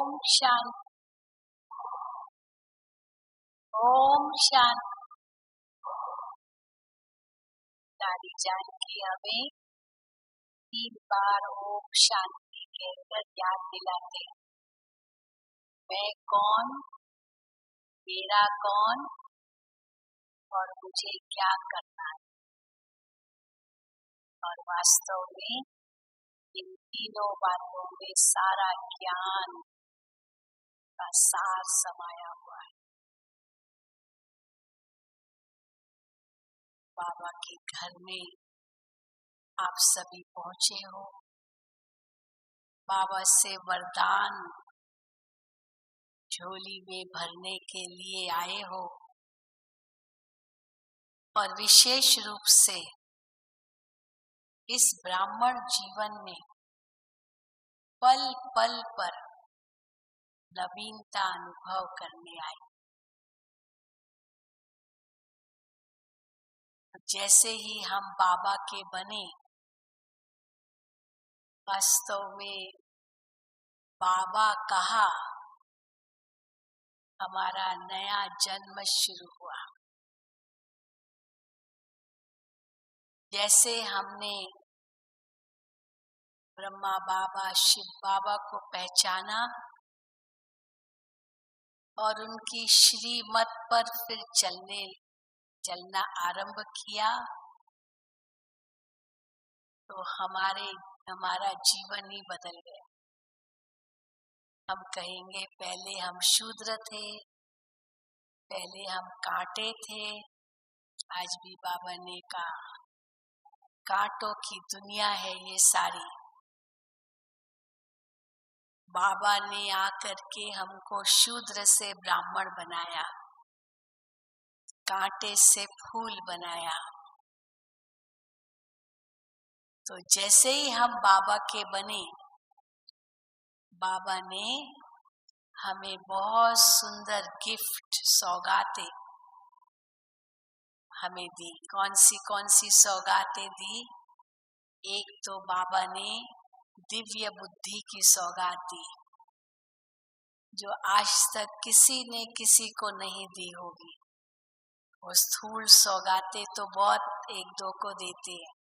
ओम शांति। ओम शांति। दादी जान की हमें 3 बार ओम शांति कहकर याद दिलाते हैं। मैं कौन, मेरा कौन और मुझे क्या करना है। और वास्तव में इन तीनों बातों में सारा ज्ञान का सार समाया हुआ है। बाबा के घर में आप सभी पहुंचे हो, बाबा से वरदान झोली में भरने के लिए आए हो और विशेष रूप से इस ब्राह्मण जीवन में पल पल पर नवीनता अनुभव करने आए। जैसे ही हम बाबा के बने, वास्तव में बाबा कहा, हमारा नया जन्म शुरू हुआ। जैसे हमने ब्रह्मा बाबा, शिव बाबा को पहचाना और उनकी श्रीमत पर फिर चलना आरंभ किया, तो हमारा जीवन ही बदल गया। हम कहेंगे पहले हम शूद्र थे, पहले हम कांटे थे। आज भी बाबा ने कहा कांटों की दुनिया है ये सारी। बाबा ने आकर के हमको शूद्र से ब्राह्मण बनाया, कांटे से फूल बनाया। तो जैसे ही हम बाबा के बने, बाबा ने हमें बहुत सुंदर गिफ्ट, सौगातें हमें दी। कौन सी सौगातें दी? एक तो बाबा ने दिव्य बुद्धि की सौगात दी, जो आज तक किसी ने किसी को नहीं दी होगी। वो स्थूल सौगातें तो बहुत एक दो को देते हैं,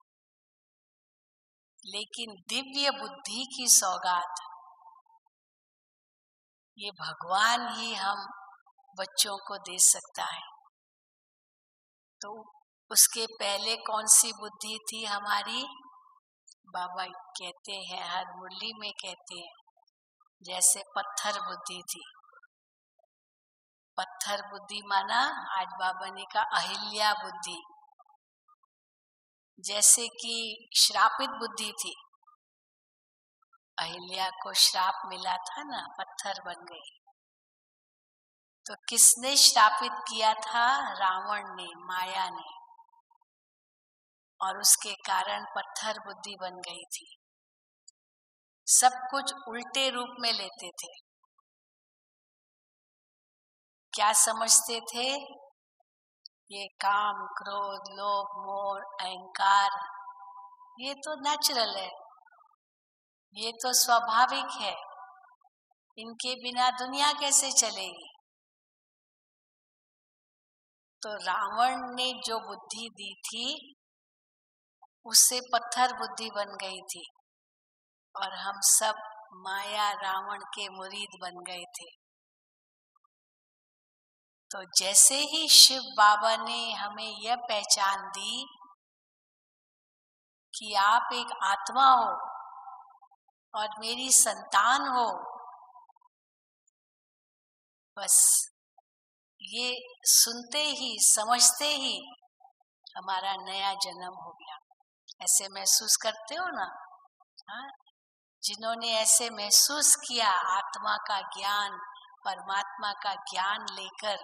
लेकिन दिव्य बुद्धि की सौगात ये भगवान ही हम बच्चों को दे सकता है। तो उसके पहले कौन सी बुद्धि थी हमारी? बाबा कहते हैं, हर मुरली में कहते हैं, जैसे पत्थर बुद्धि थी। पत्थर बुद्धि माना, आज बाबा ने कहा अहिल्या बुद्धि। जैसे कि श्रापित बुद्धि थी, अहिल्या को श्राप मिला था ना, पत्थर बन गई। तो किसने श्रापित किया था? रावण ने, माया ने, और उसके कारण पत्थर बुद्धि बन गई थी। सब कुछ उल्टे रूप में लेते थे। क्या समझते थे? ये काम, क्रोध, लोभ, मोह, अहंकार, ये तो नेचुरल है, ये तो स्वाभाविक है, इनके बिना दुनिया कैसे चलेगी। तो रावण ने जो बुद्धि दी थी, उससे पत्थर बुद्धि बन गई थी और हम सब माया रावण के मुरीद बन गए थे। तो जैसे ही शिव बाबा ने हमें यह पहचान दी कि आप एक आत्मा हो और मेरी संतान हो, बस ये सुनते ही, समझते ही हमारा नया जन्म हो गया। ऐसे महसूस करते हो ना? हाँ, जिन्होंने ऐसे महसूस किया, आत्मा का ज्ञान, परमात्मा का ज्ञान लेकर,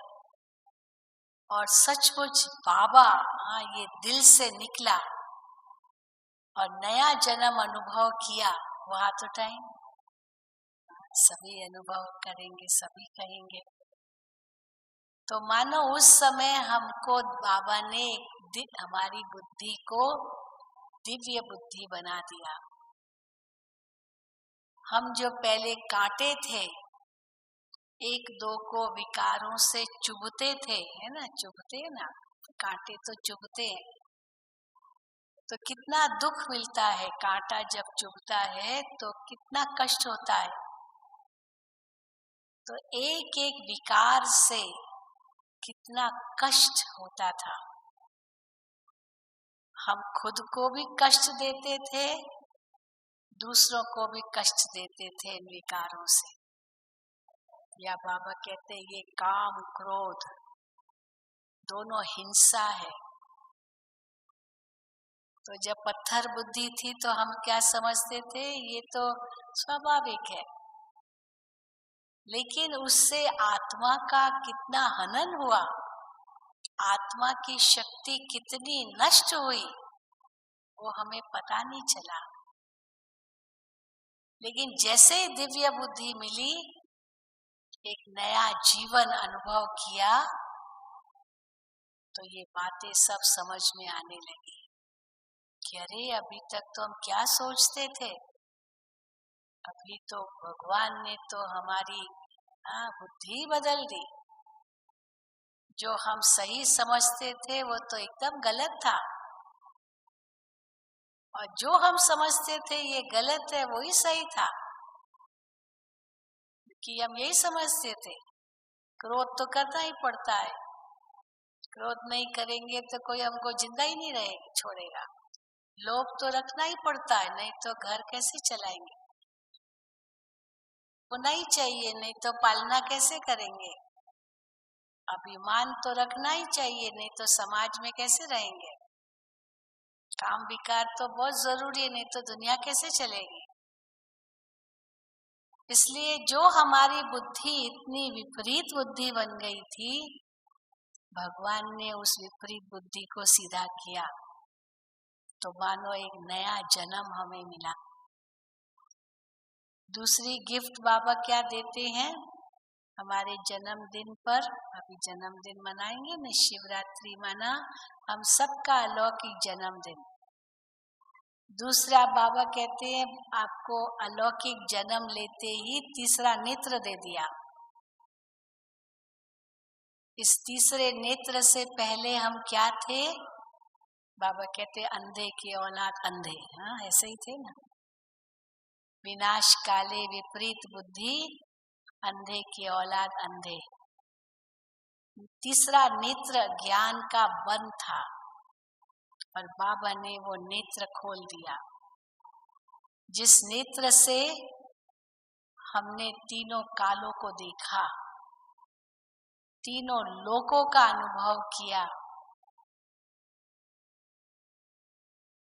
और सचमुच बाबा, हाँ, ये दिल से निकला और नया जन्म अनुभव किया, वो हाथ उठाएं। सभी अनुभव करेंगे, सभी कहेंगे। तो मानो उस समय हमको बाबा ने हमारी बुद्धि को दिव्य बुद्धि बना दिया। हम जो पहले कांटे थे, एक दो को विकारों से चुभते थे, है ना, चुभते हैं ना, कांटे तो चुभते हैं, तो कितना दुख मिलता है। कांटा जब चुभता है तो कितना कष्ट होता है। तो एक एक विकार से कितना कष्ट होता था। हम खुद को भी कष्ट देते थे, दूसरों को भी कष्ट देते थे इन विकारों से। या बाबा कहते हैं ये काम क्रोध दोनों हिंसा है। तो जब पत्थर बुद्धि थी तो हम क्या समझते थे, ये तो स्वाभाविक है, लेकिन उससे आत्मा का कितना हनन हुआ, आत्मा की शक्ति कितनी नष्ट हुई, वो हमें पता नहीं चला। लेकिन जैसे दिव्य बुद्धि मिली, एक नया जीवन अनुभव किया, तो ये बातें सब समझ में आने लगी कि अरे अभी तक तो हम क्या सोचते थे, अभी तो भगवान ने तो हमारी बुद्धि बदल दी। जो हम सही समझते थे वो तो एकदम गलत था, और जो हम समझते थे ये गलत है वही सही था, कि हम यही समझते थे। क्रोध तो करना ही पड़ता है, क्रोध नहीं करेंगे तो कोई हमको जिंदा ही नहीं रहेगा, छोड़ेगा। लोभ तो रखना ही पड़ता है, नहीं तो घर कैसे चलाएंगे, होना ही चाहिए, नहीं तो पालना कैसे करेंगे। अभिमान तो रखना ही चाहिए, नहीं तो समाज में कैसे रहेंगे। काम विकार तो बहुत जरूरी है, नहीं तो दुनिया कैसे चलेगी। इसलिए जो हमारी बुद्धि इतनी विपरीत बुद्धि बन गई थी, भगवान ने उस विपरीत बुद्धि को सीधा किया, तो मानो एक नया जन्म हमें मिला। दूसरी गिफ्ट बाबा क्या देते हैं हमारे जन्मदिन पर, अभी जन्मदिन मनाएंगे न, शिवरात्रि माना हम सबका अलौकिक जन्मदिन। दूसरा बाबा कहते हैं आपको अलौकिक जन्म लेते ही तीसरा नेत्र दे दिया। इस तीसरे नेत्र से पहले हम क्या थे, बाबा कहते अंधे की औलाद अंधे, हाँ ऐसे ही थे ना, विनाश काले विपरीत बुद्धि, अंधे की औलाद अंधे। तीसरा नेत्र ज्ञान का बंद था, और बाबा ने वो नेत्र खोल दिया, जिस नेत्र से हमने तीनों कालों को देखा, तीनों लोकों का अनुभव किया,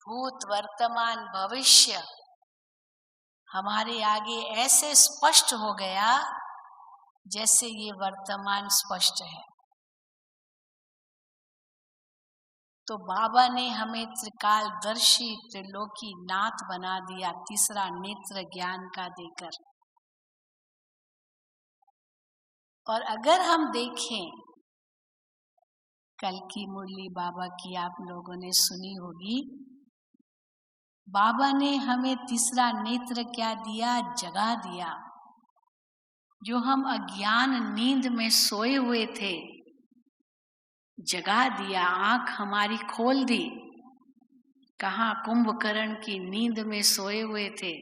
भूत वर्तमान भविष्य हमारे आगे ऐसे स्पष्ट हो गया जैसे ये वर्तमान स्पष्ट है। तो बाबा ने हमें त्रिकालदर्शी त्रिलोकी नाथ बना दिया, तीसरा नेत्र ज्ञान का देकर। और अगर हम देखें, कल की मुरली बाबा की आप लोगों ने सुनी होगी, बाबा ने हमें तीसरा नेत्र क्या दिया, जगा दिया। जो हम अज्ञान नींद में सोए हुए थे, जगा दिया, आंख हमारी खोल दी। कहाँ कुंभकर्ण की नींद में सोए हुए थे,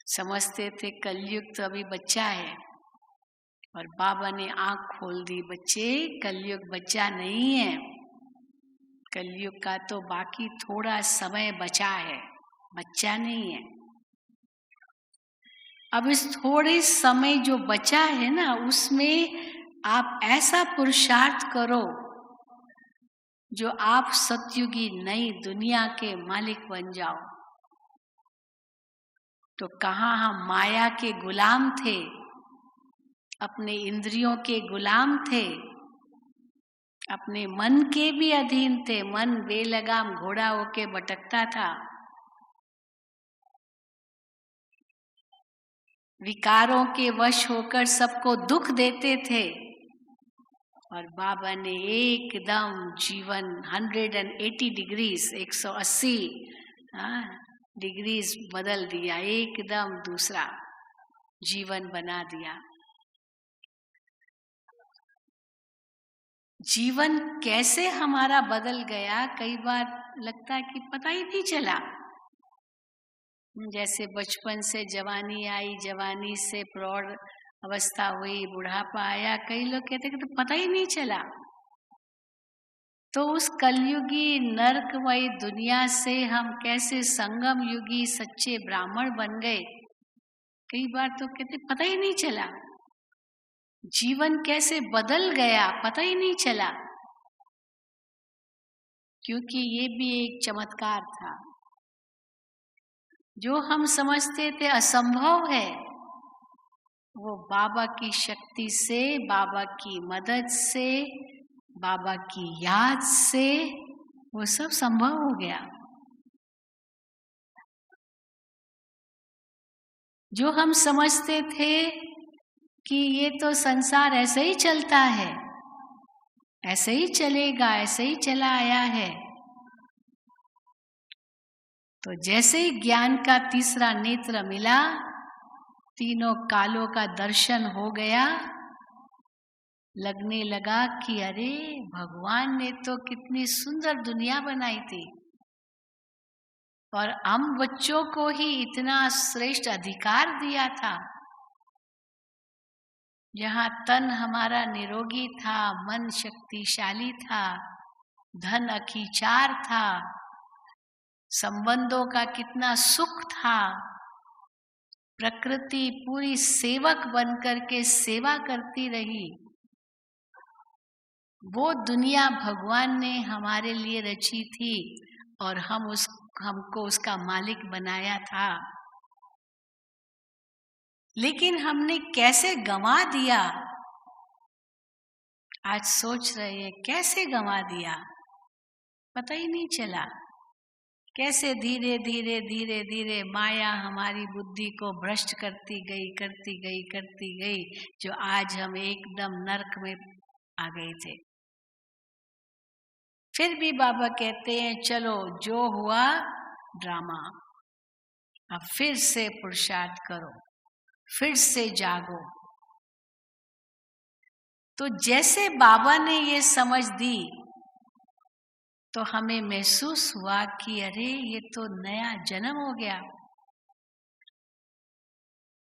समझते थे कलयुग तो अभी बच्चा है, और बाबा ने आंख खोल दी, बच्चे कलयुग बच्चा नहीं है, कलयुग का तो बाकी थोड़ा समय बचा है, बच्चा नहीं है। अब इस थोड़े समय जो बचा है ना, उसमें आप ऐसा पुरुषार्थ करो जो आप सतयुगी नई दुनिया के मालिक बन जाओ। तो कहाँ हम माया के गुलाम थे, अपने इंद्रियों के गुलाम थे, अपने मन के भी अधीन थे, मन बेलगाम घोड़ा होके भटकता था, विकारों के वश होकर सबको दुख देते थे। और बाबा ने एकदम जीवन 180 डिग्रीज 180 डिग्रीज बदल दिया, एकदम दूसरा जीवन बना दिया। जीवन कैसे हमारा बदल गया, कई बार लगता है कि पता ही नहीं चला। जैसे बचपन से जवानी आई, जवानी से प्रौढ़ अवस्था हुई, बुढ़ापा आया, कई लोग कहते कि तो पता ही नहीं चला। तो उस कलयुगी नरकमयी दुनिया से हम कैसे संगम युगी सच्चे ब्राह्मण बन गए, कई बार तो कहते पता ही नहीं चला। जीवन कैसे बदल गया पता ही नहीं चला, क्योंकि ये भी एक चमत्कार था। जो हम समझते थे असंभव है, वो बाबा की शक्ति से, बाबा की मदद से, बाबा की याद से वो सब संभव हो गया। जो हम समझते थे कि ये तो संसार ऐसे ही चलता है, ऐसे ही चलेगा, ऐसे ही चला आया है, तो जैसे ही ज्ञान का तीसरा नेत्र मिला, तीनों कालों का दर्शन हो गया, लगने लगा कि अरे भगवान ने तो कितनी सुंदर दुनिया बनाई थी, और हम बच्चों को ही इतना श्रेष्ठ अधिकार दिया था, जहाँ तन हमारा निरोगी था, मन शक्तिशाली था, धन अखिचार था, संबंधों का कितना सुख था, प्रकृति पूरी सेवक बनकर के सेवा करती रही। वो दुनिया भगवान ने हमारे लिए रची थी और हमको उसका मालिक बनाया था। लेकिन हमने कैसे गंवा दिया, आज सोच रहे हैं कैसे गंवा दिया, पता ही नहीं चला। कैसे धीरे धीरे धीरे धीरे माया हमारी बुद्धि को भ्रष्ट करती गई, जो आज हम एकदम नरक में आ गए थे। फिर भी बाबा कहते हैं चलो जो हुआ ड्रामा, अब फिर से पुरुषार्थ करो, फिर से जागो। तो जैसे बाबा ने ये समझ दी, तो हमें महसूस हुआ कि अरे ये तो नया जन्म हो गया।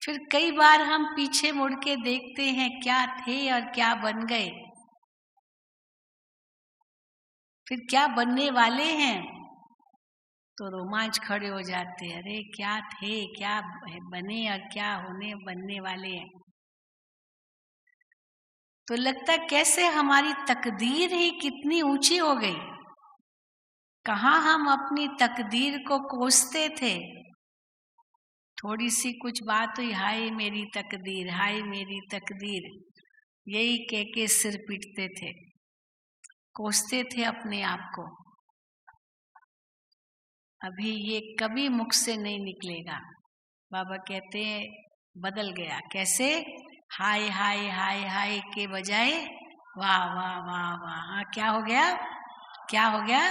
फिर कई बार हम पीछे मुड़ के देखते हैं क्या थे और क्या बन गए, फिर क्या बनने वाले हैं, तो रोमांच खड़े हो जाते हैं। अरे क्या थे, क्या बने और क्या बनने वाले हैं। तो लगता कैसे हमारी तकदीर ही कितनी ऊंची हो गई। कहाँ हम अपनी तकदीर को कोसते थे, थोड़ी सी कुछ बात हुई, हाय मेरी तकदीर, हाय मेरी तकदीर, यही कह के सिर पीटते थे, कोसते थे अपने आप को। अभी ये कभी मुख से नहीं निकलेगा। बाबा कहते हैं बदल गया। कैसे? हाय हाय हाय हाय के बजाय वाह वाह वाह वाह। हाँ, क्या हो गया, क्या हो गया?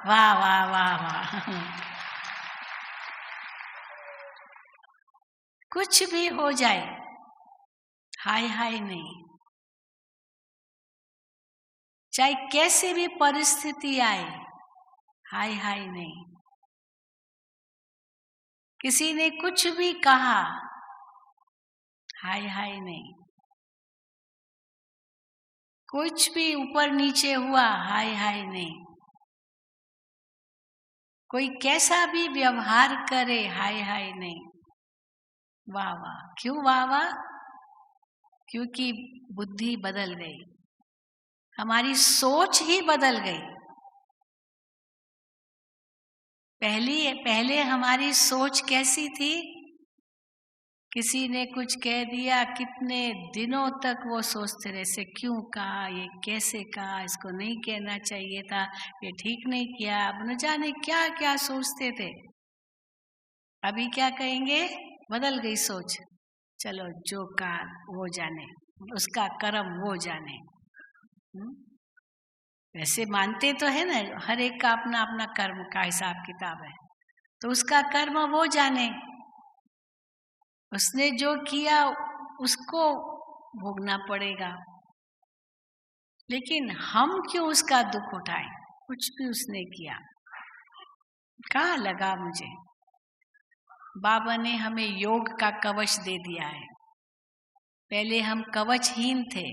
वाह वाह वाह वाह। कुछ भी हो जाए, हाय हाय नहीं। चाहे कैसे भी परिस्थिति आए, हाय हाय नहीं। किसी ने कुछ भी कहा, हाय हाय नहीं। कुछ भी ऊपर नीचे हुआ, हाय हाय नहीं। कोई कैसा भी व्यवहार करे, हाय हाय नहीं। वाह वाह। क्यों वाह वाह? क्योंकि बुद्धि बदल गई, हमारी सोच ही बदल गई। पहले हमारी सोच कैसी थी? किसी ने कुछ कह दिया, कितने दिनों तक वो सोचते रहे, से क्यों कहा, ये कैसे कहा, इसको नहीं कहना चाहिए था, ये ठीक नहीं किया, अब न जाने क्या क्या सोचते थे। अभी क्या कहेंगे? बदल गई सोच, चलो जो कहा वो जाने, उसका कर्म वो जाने। वैसे मानते तो है ना, हर एक का अपना अपना कर्म का हिसाब किताब है, तो उसका कर्म वो जाने, उसने जो किया उसको भोगना पड़ेगा। लेकिन हम क्यों उसका दुख उठाएं? कुछ भी उसने किया, कहाँ लगा मुझे। बाबा ने हमें योग का कवच दे दिया है। पहले हम कवचहीन थे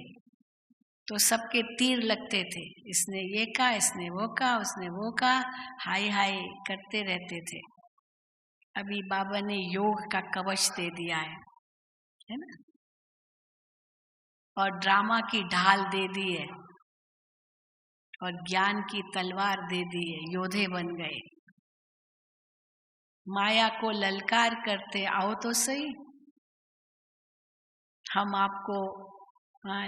तो सबके तीर लगते थे, इसने ये कहा, इसने वो कहा, उसने वो कहा, हाय हाय करते रहते थे। अभी बाबा ने योग का कवच दे दिया है ना, और ड्रामा की ढाल दे दी है, और ज्ञान की तलवार दे दी है। योद्धे बन गए, माया को ललकार करते, आओ तो सही, हम आपको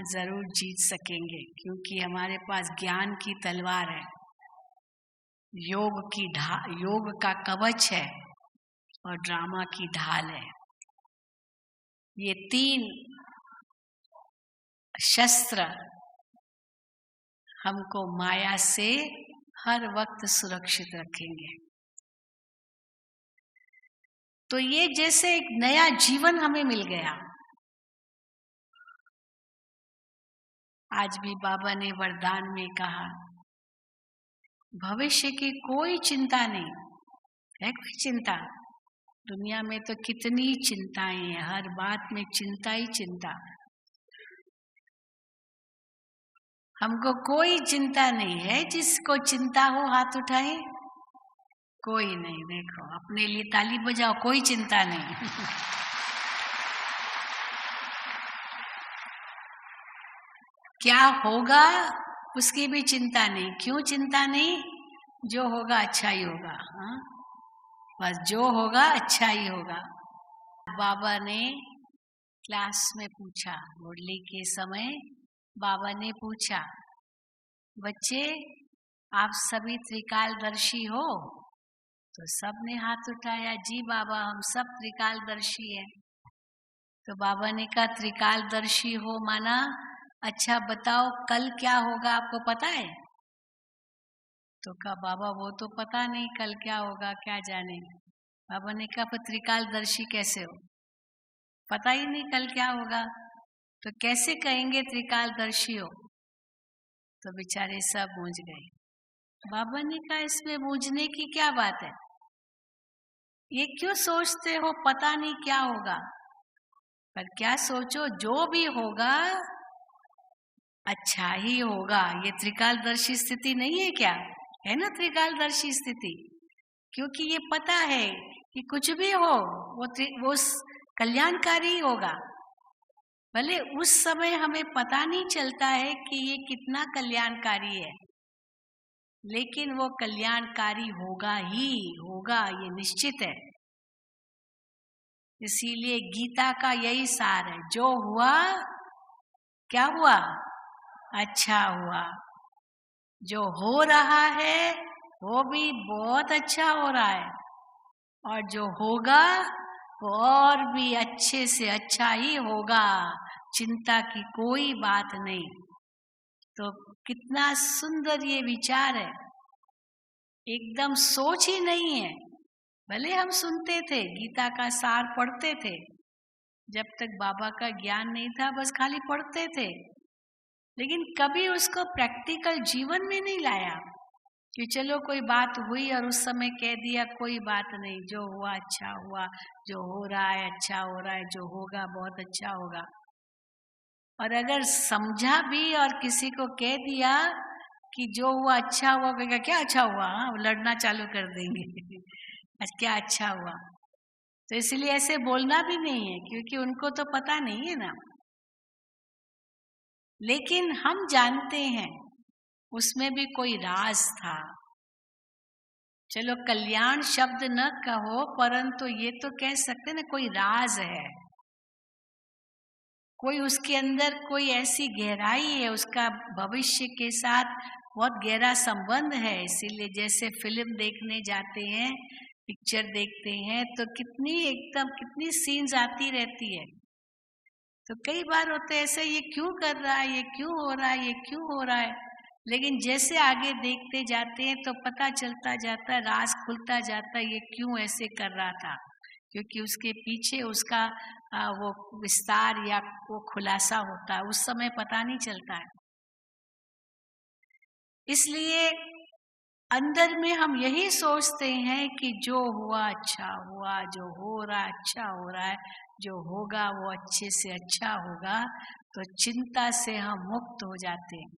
जरूर जीत सकेंगे, क्योंकि हमारे पास ज्ञान की तलवार है, योग का कवच है और ड्रामा की ढाल है। ये 3 शस्त्र हमको माया से हर वक्त सुरक्षित रखेंगे। तो ये जैसे एक नया जीवन हमें मिल गया। आज भी बाबा ने वरदान में कहा, भविष्य की कोई चिंता नहीं है। कोई चिंता, दुनिया में तो कितनी चिंताएं हैं, हर बात में चिंता ही चिंता। हमको कोई चिंता नहीं है। जिसको चिंता हो हाथ उठाए। कोई नहीं, देखो अपने लिए ताली बजाओ, कोई चिंता नहीं। क्या होगा उसकी भी चिंता नहीं। क्यों चिंता नहीं? जो होगा अच्छा ही होगा। हाँ, बस जो होगा अच्छा ही होगा। बाबा ने क्लास में पूछा, मुरली के समय बाबा ने पूछा, बच्चे आप सभी त्रिकालदर्शी हो? तो सबने हाथ उठाया, जी बाबा हम सब त्रिकालदर्शी हैं। तो बाबा ने कहा, त्रिकालदर्शी हो माना, अच्छा बताओ कल क्या होगा आपको पता है? तो कहा, बाबा वो तो पता नहीं कल क्या होगा, क्या जाने। बाबा ने कहा, पर त्रिकालदर्शी कैसे हो? पता ही नहीं कल क्या होगा, तो कैसे कहेंगे त्रिकालदर्शी हो? तो बेचारे सब बूझ गए। बाबा ने कहा, इसमें बूझने की क्या बात है? ये क्यों सोचते हो पता नहीं क्या होगा? पर क्या सोचो, जो भी होगा अच्छा ही होगा। ये त्रिकालदर्शी स्थिति नहीं है क्या? है ना त्रिकालदर्शी स्थिति। क्योंकि ये पता है कि कुछ भी हो वो कल्याणकारी होगा। भले उस समय हमें पता नहीं चलता है कि ये कितना कल्याणकारी है, लेकिन वो कल्याणकारी होगा ही होगा, ये निश्चित है। इसीलिए गीता का यही सार है, जो हुआ क्या हुआ? अच्छा हुआ। जो हो रहा है वो भी बहुत अच्छा हो रहा है, और जो होगा वो और भी अच्छे से अच्छा ही होगा। चिंता की कोई बात नहीं। तो कितना सुंदर ये विचार है, एकदम सोच ही नहीं है। भले हम सुनते थे, गीता का सार पढ़ते थे, जब तक बाबा का ज्ञान नहीं था बस खाली पढ़ते थे, लेकिन कभी उसको प्रैक्टिकल जीवन में नहीं लाया कि चलो कोई बात हुई और उस समय कह दिया कोई बात नहीं, जो हुआ अच्छा हुआ, जो हो रहा है अच्छा हो रहा है, जो होगा बहुत अच्छा होगा। और अगर समझा भी और किसी को कह दिया कि जो हुआ अच्छा हुआ, कहेगा क्या अच्छा हुआ? हाँ, लड़ना चालू कर देंगे। क्या अच्छा हुआ? तो इसलिए ऐसे बोलना भी नहीं है, क्योंकि उनको तो पता नहीं है ना। लेकिन हम जानते हैं उसमें भी कोई राज था। चलो कल्याण शब्द न कहो, परंतु ये तो कह सकते ना कोई राज है, कोई उसके अंदर कोई ऐसी गहराई है, उसका भविष्य के साथ बहुत गहरा संबंध है। इसीलिए जैसे फिल्म देखने जाते हैं, पिक्चर देखते हैं, तो कितनी सीन्स आती रहती है। तो कई बार होते ऐसे, ये क्यों कर रहा है, ये क्यों हो रहा है, ये क्यों हो रहा है। लेकिन जैसे आगे देखते जाते हैं तो पता चलता जाता है, राज खुलता जाता है, ये क्यों ऐसे कर रहा था, क्योंकि उसके पीछे उसका वो विस्तार या वो खुलासा होता है, उस समय पता नहीं चलता है। इसलिए अंदर में हम यही सोचते हैं कि जो हुआ अच्छा हुआ, जो हो रहा अच्छा हो रहा है, जो होगा वो अच्छे से अच्छा होगा, तो चिंता से हम मुक्त हो जाते हैं।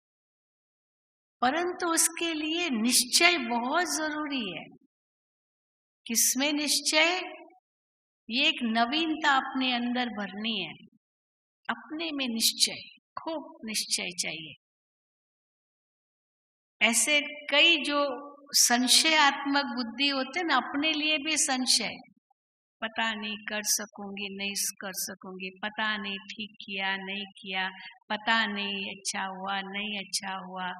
परंतु उसके लिए निश्चय बहुत जरूरी है। किसमें निश्चय? ये एक नवीनता अपने अंदर भरनी है। अपने में निश्चय, खूब निश्चय चाहिए। ऐसे कई जो संशयात्मक बुद्धि होते ना, अपने लिए भी संशय, पता नहीं कर सकूंगी नहीं कर सकूंगी, पता नहीं ठीक किया नहीं किया, पता नहीं अच्छा हुआ नहीं अच्छा हुआ।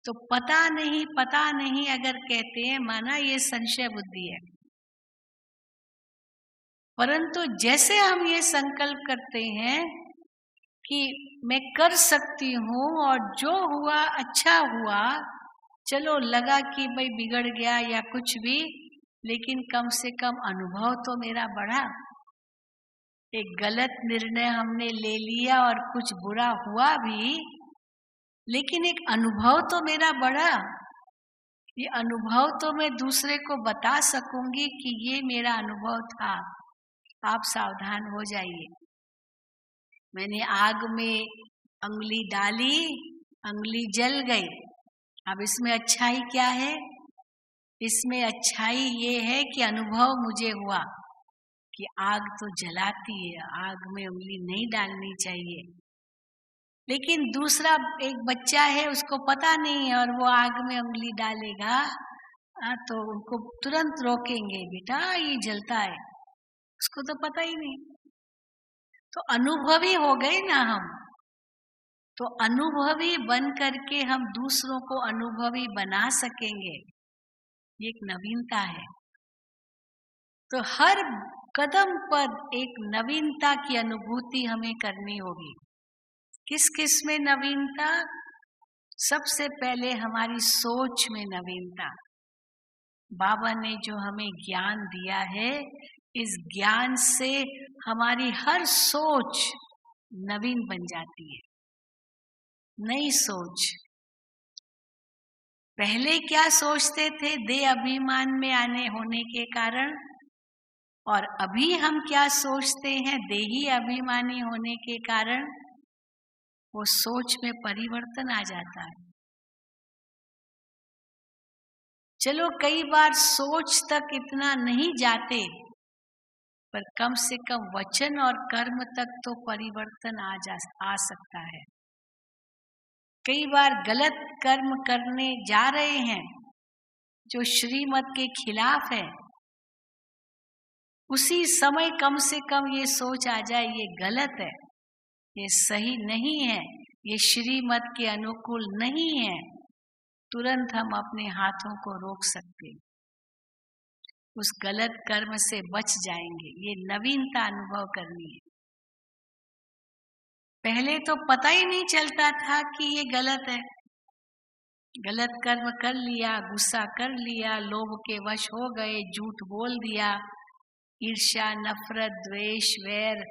तो पता नहीं अगर कहते हैं, माना ये संशय बुद्धि है। परंतु जैसे हम ये संकल्प करते हैं कि मैं कर सकती हूँ और जो हुआ अच्छा हुआ, चलो लगा कि भाई बिगड़ गया या कुछ भी, लेकिन कम से कम अनुभव तो मेरा बढ़ा। एक गलत निर्णय हमने ले लिया और कुछ बुरा हुआ भी, लेकिन एक अनुभव तो मेरा बढ़ा। ये अनुभव तो मैं दूसरे को बता सकूंगी कि ये मेरा अनुभव था, आप सावधान हो जाइए। मैंने आग में अंगुली डाली, अंगुली जल गई। अब इसमें अच्छाई क्या है? इसमें अच्छाई ये है कि अनुभव मुझे हुआ कि आग तो जलाती है, आग में उंगली नहीं डालनी चाहिए। लेकिन दूसरा एक बच्चा है, उसको पता नहीं है और वो आग में उंगली डालेगा, तो उनको तुरंत रोकेंगे, बेटा ये जलता है, उसको तो पता ही नहीं। तो अनुभवी हो गए ना हम। तो अनुभवी बन करके हम दूसरों को अनुभवी बना सकेंगे, ये एक नवीनता है। तो हर कदम पर एक नवीनता की अनुभूति हमें करनी होगी। किस किस में नवीनता? सबसे पहले हमारी सोच में नवीनता। बाबा ने जो हमें ज्ञान दिया है, इस ज्ञान से हमारी हर सोच नवीन बन जाती है, नई सोच। पहले क्या सोचते थे? देह अभिमान में आने होने के कारण। और अभी हम क्या सोचते हैं? देही अभिमानी होने के कारण। वो सोच में परिवर्तन आ जाता है। चलो कई बार सोच तक इतना नहीं जाते, पर कम से कम वचन और कर्म तक तो परिवर्तन आ सकता है। कई बार गलत कर्म करने जा रहे हैं जो श्रीमत के खिलाफ है, उसी समय कम से कम ये सोच आ जाए ये गलत है, ये सही नहीं है, ये श्रीमत के अनुकूल नहीं है, तुरंत हम अपने हाथों को रोक सकते, उस गलत कर्म से बच जाएंगे। ये नवीनता अनुभव करनी है। पहले तो पता ही नहीं चलता था कि ये गलत है। गलत कर्म कर लिया, गुस्सा कर लिया, लोभ के वश हो गए, झूठ बोल दिया, ईर्ष्या, नफरत, द्वेष, वैर,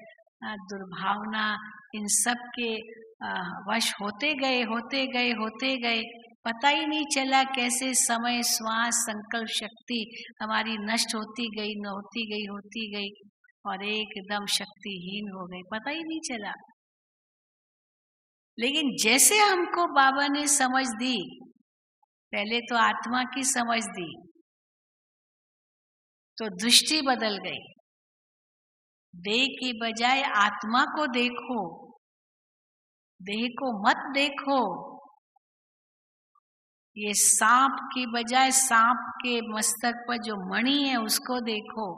दुर्भावना, इन सब के वश होते गए, पता ही नहीं चला कैसे समय, श्वास, संकल्प शक्ति हमारी नष्ट होती गई और एकदम शक्तिहीन हो गई, पता ही नहीं चला। लेकिन जैसे हमको बाबा ने समझ दी, पहले तो आत्मा की समझ दी, तो दृष्टि बदल गई। देह की बजाय आत्मा को देखो, देह को मत देखो। ये सांप की बजाय सांप के मस्तक पर जो मणि है उसको देखो।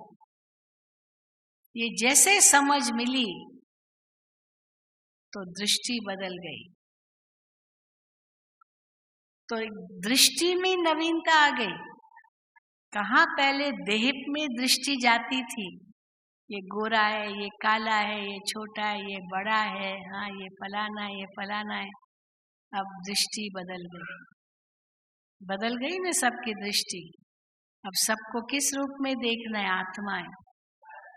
ये जैसे समझ मिली तो दृष्टि बदल गई। तो दृष्टि में नवीनता आ गई। कहाँ पहले देह में दृष्टि जाती थी, ये गोरा है, ये काला है, ये छोटा है, ये बड़ा है, हाँ ये फलाना है, ये फलाना है। अब दृष्टि बदल गई ना सबकी दृष्टि। अब सबको किस रूप में देखना है? आत्मा है।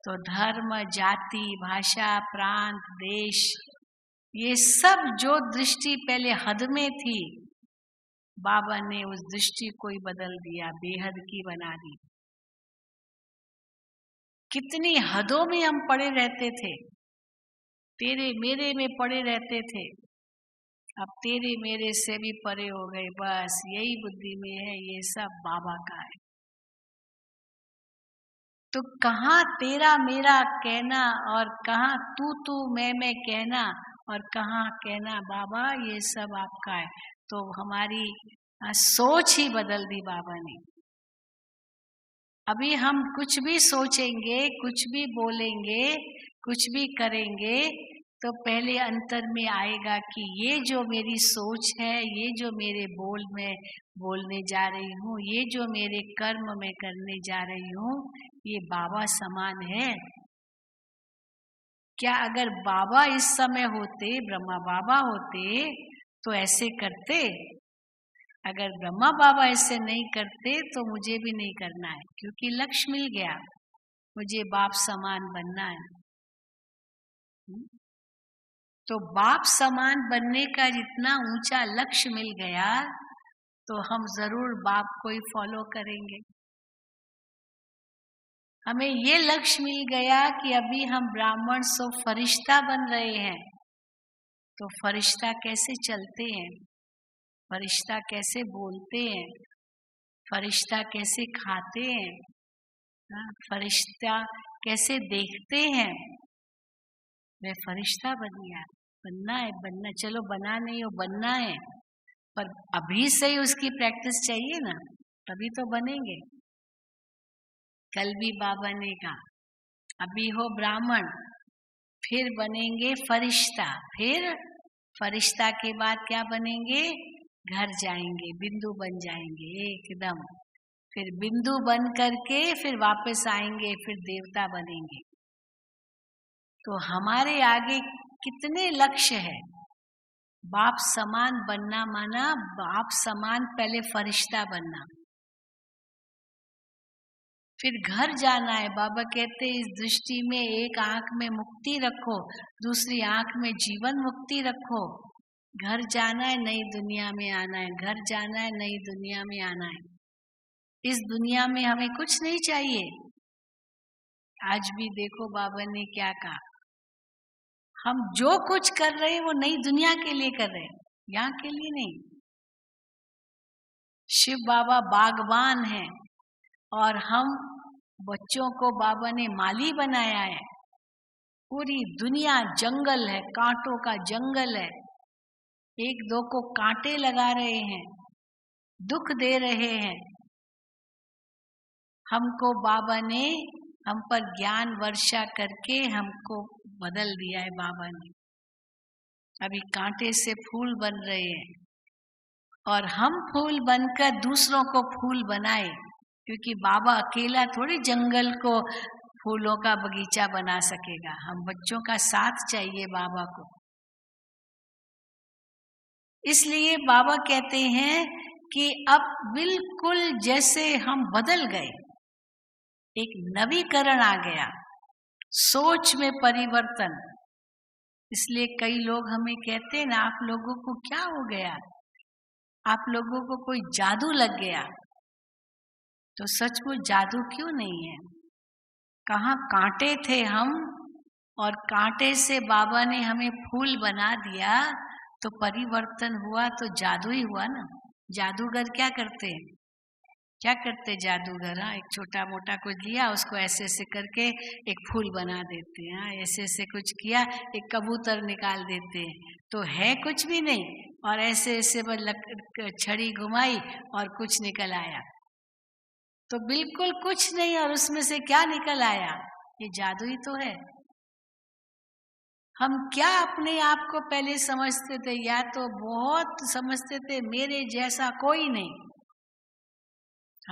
तो धर्म, जाति, भाषा, प्रांत, देश, ये सब जो दृष्टि पहले हद में थी, बाबा ने उस दृष्टि को ही बदल दिया, बेहद की बना दी। कितनी हदों में हम पड़े रहते थे, तेरे मेरे में पड़े रहते थे, अब तेरे मेरे से भी परे हो गए। बस यही बुद्धि में है, ये सब बाबा का है। तो कहाँ तेरा मेरा कहना और कहाँ तू मैं कहना और कहाँ कहना बाबा ये सब आपका है। तो हमारी सोच ही बदल दी बाबा ने। अभी हम कुछ भी सोचेंगे, कुछ भी बोलेंगे, कुछ भी करेंगे तो पहले अंतर में आएगा कि ये जो मेरी सोच है, ये जो मेरे बोल में बोलने जा रही हूँ, ये जो मेरे कर्म में करने जा रही हूँ, ये बाबा समान है क्या? अगर बाबा इस समय होते, ब्रह्मा बाबा होते तो ऐसे करते? अगर ब्रह्मा बाबा ऐसे नहीं करते तो मुझे भी नहीं करना है, क्योंकि लक्ष्य मिल गया, मुझे बाप समान बनना है। तो बाप समान बनने का जितना ऊंचा लक्ष्य मिल गया तो हम जरूर बाप को ही फॉलो करेंगे। हमें ये लक्ष्य मिल गया कि अभी हम ब्राह्मण सो फरिश्ता बन रहे हैं, तो फरिश्ता कैसे चलते हैं, फरिश्ता कैसे बोलते हैं, फरिश्ता कैसे खाते हैं, फरिश्ता कैसे देखते हैं। मैं फरिश्ता बन गया, बनना, चलो बना नहीं हो, बनना है, पर अभी से ही उसकी प्रैक्टिस चाहिए ना, तभी तो बनेंगे। कल भी बाबा ने कहा अभी हो ब्राह्मण, फिर बनेंगे फरिश्ता, फिर फरिश्ता के बाद क्या बनेंगे? घर जाएंगे, बिंदु बन जाएंगे एकदम, फिर बिंदु बन करके फिर वापस आएंगे, फिर देवता बनेंगे। तो हमारे आगे कितने लक्ष्य है। बाप समान बनना माना बाप समान पहले फरिश्ता बनना, फिर घर जाना है। बाबा कहते इस दृष्टि में एक आंख में मुक्ति रखो, दूसरी आंख में जीवन मुक्ति रखो। घर जाना है, नई दुनिया में आना है, घर जाना है, नई दुनिया में आना है। इस दुनिया में हमें कुछ नहीं चाहिए। आज भी देखो बाबा ने क्या कहा, हम जो कुछ कर रहे हैं वो नई दुनिया के लिए कर रहे हैं, यहाँ के लिए नहीं। शिव बाबा बागबान हैं और हम बच्चों को बाबा ने माली बनाया है। पूरी दुनिया जंगल है, कांटों का जंगल है, एक दो को कांटे लगा रहे हैं, दुख दे रहे हैं। हमको बाबा ने हम पर ज्ञान वर्षा करके हमको बदल दिया है बाबा ने। अभी कांटे से फूल बन रहे हैं और हम फूल बनकर दूसरों को फूल बनाए, क्योंकि बाबा अकेला थोड़ी जंगल को फूलों का बगीचा बना सकेगा। हम बच्चों का साथ चाहिए बाबा को। इसलिए बाबा कहते हैं कि अब बिल्कुल जैसे हम बदल गए, एक नवीकरण आ गया, सोच में परिवर्तन। इसलिए कई लोग हमें कहते हैं ना, आप लोगों को क्या हो गया, आप लोगों को कोई जादू लग गया। तो सचमुच जादू क्यों नहीं है? कहाँ कांटे थे हम, और कांटे से बाबा ने हमें फूल बना दिया, तो परिवर्तन हुआ, तो जादू ही हुआ ना। जादूगर क्या करते हैं, क्या करते जादूगर? हाँ, एक छोटा मोटा कुछ लिया, उसको ऐसे ऐसे करके एक फूल बना देते हैं। हाँ, ऐसे ऐसे कुछ किया, एक कबूतर निकाल देते हैं। तो है कुछ भी नहीं, और ऐसे ऐसे छड़ी घुमाई और कुछ निकल आया। तो बिल्कुल कुछ नहीं, और उसमें से क्या निकल आया? ये जादू ही तो है। हम क्या अपने आप को पहले समझते थे, या तो बहुत समझते थे मेरे जैसा कोई नहीं,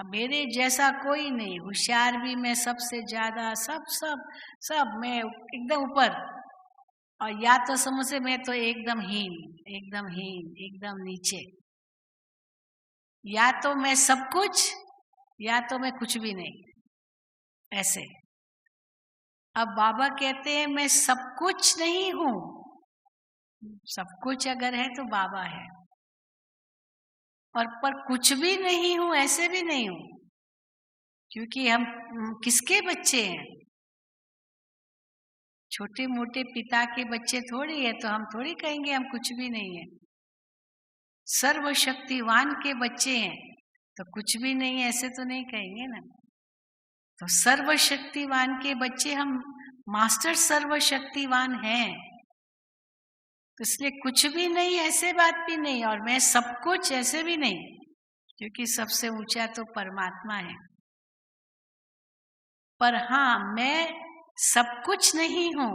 मेरे जैसा कोई नहीं, होशियार भी मैं सबसे ज्यादा, सब सब सब मैं एकदम ऊपर, और या तो समझे मैं तो एकदम हीन, एकदम हीन, एकदम नीचे, या तो मैं सब कुछ या तो मैं कुछ भी नहीं, ऐसे। अब बाबा कहते हैं मैं सब कुछ नहीं हूं। सब कुछ अगर है तो बाबा है। और पर कुछ भी नहीं हूं ऐसे भी नहीं हूं, क्योंकि हम किसके बच्चे हैं? छोटे मोटे पिता के बच्चे थोड़ी है, तो हम थोड़ी कहेंगे हम कुछ भी नहीं है। सर्वशक्तिवान के बच्चे हैं तो कुछ भी नहीं है ऐसे तो नहीं कहेंगे ना। तो सर्वशक्तिवान के बच्चे हम, मास्टर सर्वशक्तिवान हैं, तो इसलिए कुछ भी नहीं ऐसे बात भी नहीं, और मैं सब कुछ ऐसे भी नहीं, क्योंकि सबसे ऊंचा तो परमात्मा है। पर हाँ, मैं सब कुछ नहीं हूं,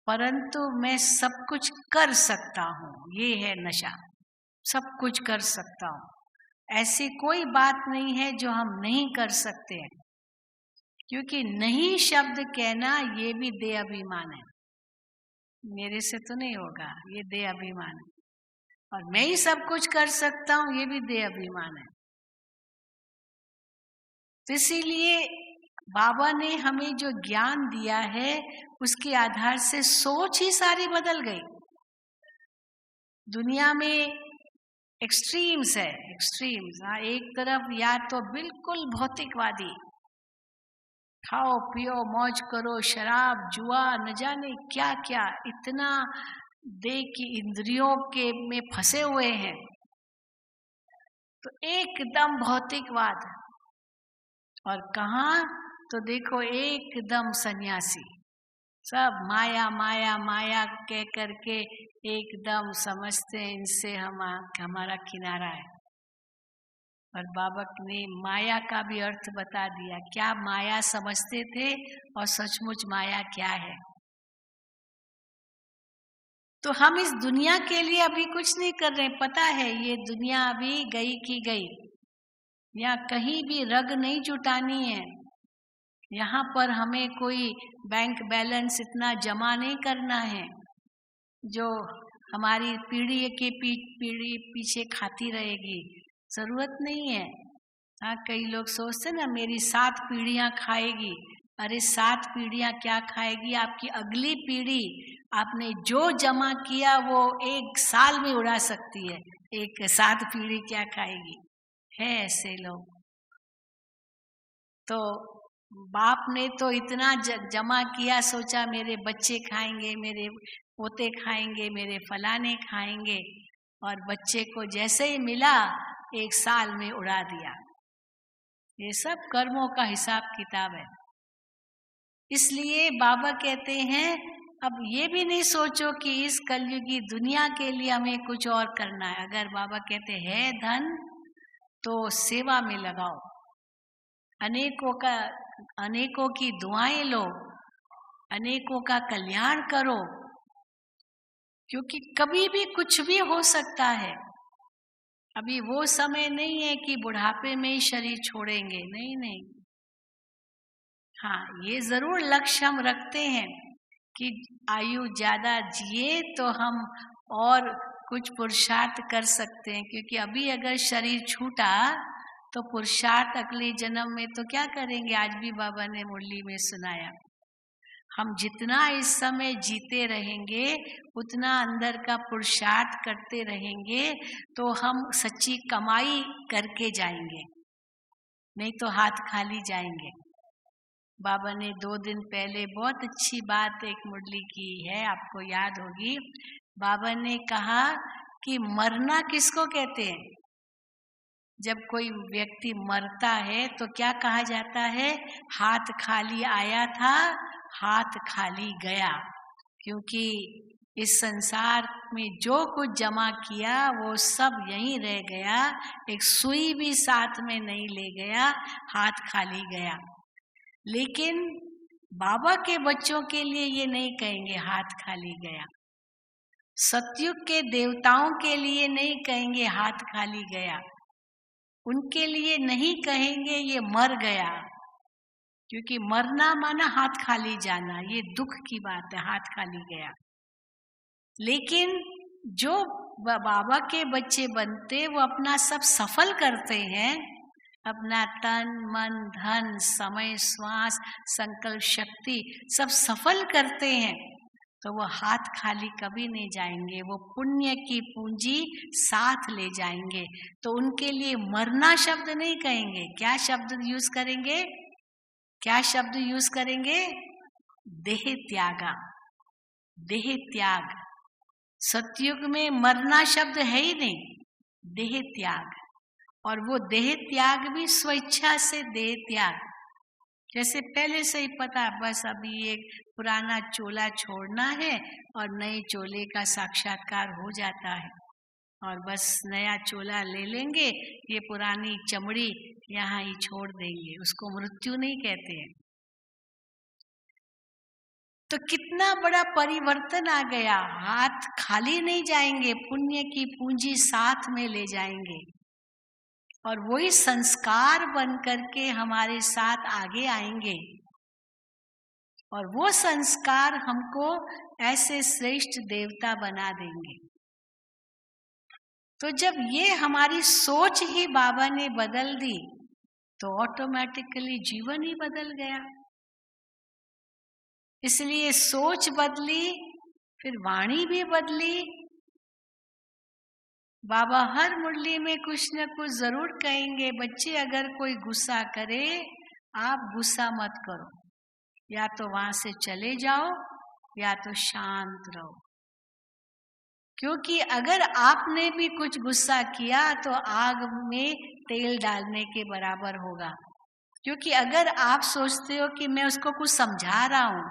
परंतु मैं सब कुछ कर सकता हूं। ये है नशा, सब कुछ कर सकता हूं। ऐसी कोई बात नहीं है जो हम नहीं कर सकते हैं, क्योंकि नहीं शब्द कहना ये भी देह अभिमान है। मेरे से तो नहीं होगा, ये देह अभिमान है। और मैं ही सब कुछ कर सकता हूं, ये भी देह अभिमान है। तो इसीलिए बाबा ने हमें जो ज्ञान दिया है उसके आधार से सोच ही सारी बदल गई। दुनिया में एक्सट्रीम्स है, एक्सट्रीम्स। हाँ, एक तरफ या तो बिल्कुल भौतिकवादी, खाओ पियो मौज करो, शराब जुआ न जाने क्या क्या, इतना देह की इंद्रियों के में फंसे हुए हैं, तो एकदम भौतिकवाद। और कहाँ तो देखो एकदम सन्यासी, सब माया माया माया कह करके एकदम समझते हैं इनसे हमारा किनारा है। और बाबा ने माया का भी अर्थ बता दिया, क्या माया समझते थे और सचमुच माया क्या है। तो हम इस दुनिया के लिए अभी कुछ नहीं कर रहे, पता है ये दुनिया अभी गई की गई, यहाँ कहीं भी रग नहीं जुटानी है। यहाँ पर हमें कोई बैंक बैलेंस इतना जमा नहीं करना है जो हमारी पीढ़ी के पीढ़ी पीछे खाती रहेगी, जरूरत नहीं है। हाँ, कई लोग सोचते ना मेरी 7 पीढ़ियां खाएगी। अरे 7 पीढ़ियां क्या खाएगी? आपकी अगली पीढ़ी आपने जो जमा किया वो 1 साल में उड़ा सकती है। एक 7 पीढ़ी क्या खाएगी? है ऐसे लोग। तो बाप ने तो इतना जमा किया, सोचा मेरे बच्चे खाएंगे, मेरे पोते खाएंगे, मेरे फलाने खाएंगे, और बच्चे को जैसे ही मिला 1 साल में उड़ा दिया। ये सब कर्मों का हिसाब किताब है। इसलिए बाबा कहते हैं अब ये भी नहीं सोचो कि इस कलयुगी दुनिया के लिए हमें कुछ और करना है। अगर बाबा कहते हैं धन तो सेवा में लगाओ, अनेकों की दुआएं लो, अनेकों का कल्याण करो, क्योंकि कभी भी कुछ भी हो सकता है। अभी वो समय नहीं है कि बुढ़ापे में ही शरीर छोड़ेंगे, नहीं नहीं। हाँ, ये जरूर लक्ष्य हम रखते हैं कि आयु ज्यादा जिए तो हम और कुछ पुरुषार्थ कर सकते हैं, क्योंकि अभी अगर शरीर छूटा तो पुरुषार्थ अगले जन्म में तो क्या करेंगे? आज भी बाबा ने मुरली में सुनाया, हम जितना इस समय जीते रहेंगे उतना अंदर का पुरुषार्थ करते रहेंगे तो हम सच्ची कमाई करके जाएंगे, नहीं तो हाथ खाली जाएंगे। बाबा ने 2 दिन पहले बहुत अच्छी बात एक मुरली की है, आपको याद होगी। बाबा ने कहा कि मरना किसको कहते हैं? जब कोई व्यक्ति मरता है तो क्या कहा जाता है? हाथ खाली आया था, हाथ खाली गया। क्योंकि इस संसार में जो कुछ जमा किया वो सब यहीं रह गया, एक सुई भी साथ में नहीं ले गया, हाथ खाली गया। लेकिन बाबा के बच्चों के लिए ये नहीं कहेंगे हाथ खाली गया, सतयुग के देवताओं के लिए नहीं कहेंगे हाथ खाली गया, उनके लिए नहीं कहेंगे ये मर गया, क्योंकि मरना माना हाथ खाली जाना, ये दुख की बात है, हाथ खाली गया। लेकिन जो बाबा के बच्चे बनते वो अपना सब सफल करते हैं, अपना तन मन धन समय श्वास संकल्प शक्ति सब सफल करते हैं, तो वो हाथ खाली कभी नहीं जाएंगे, वो पुण्य की पूंजी साथ ले जाएंगे। तो उनके लिए मरना शब्द नहीं कहेंगे, क्या शब्द यूज करेंगे? क्या शब्द यूज करेंगे? देह त्यागा, देह त्याग। सतयुग में मरना शब्द है ही नहीं, देह त्याग। और वो देह त्याग भी स्वेच्छा से देह त्याग, जैसे पहले से ही पता, बस अभी एक पुराना चोला छोड़ना है और नए चोले का साक्षात्कार हो जाता है, और बस नया चोला ले लेंगे, ये पुरानी चमड़ी यहाँ ही छोड़ देंगे, उसको मृत्यु नहीं कहते हैं। तो कितना बड़ा परिवर्तन आ गया, हाथ खाली नहीं जाएंगे, पुण्य की पूंजी साथ में ले जाएंगे, और वही संस्कार बन करके हमारे साथ आगे आएंगे, और वो संस्कार हमको ऐसे श्रेष्ठ देवता बना देंगे। तो जब ये हमारी सोच ही बाबा ने बदल दी, तो ऑटोमेटिकली जीवन ही बदल गया। इसलिए सोच बदली, फिर वाणी भी बदली। बाबा हर मुरली में कुछ न कुछ जरूर कहेंगे, बच्चे अगर कोई गुस्सा करे, आप गुस्सा मत करो, या तो वहां से चले जाओ या तो शांत रहो। क्योंकि अगर आपने भी कुछ गुस्सा किया तो आग में तेल डालने के बराबर होगा। क्योंकि अगर आप सोचते हो कि मैं उसको कुछ समझा रहा हूँ,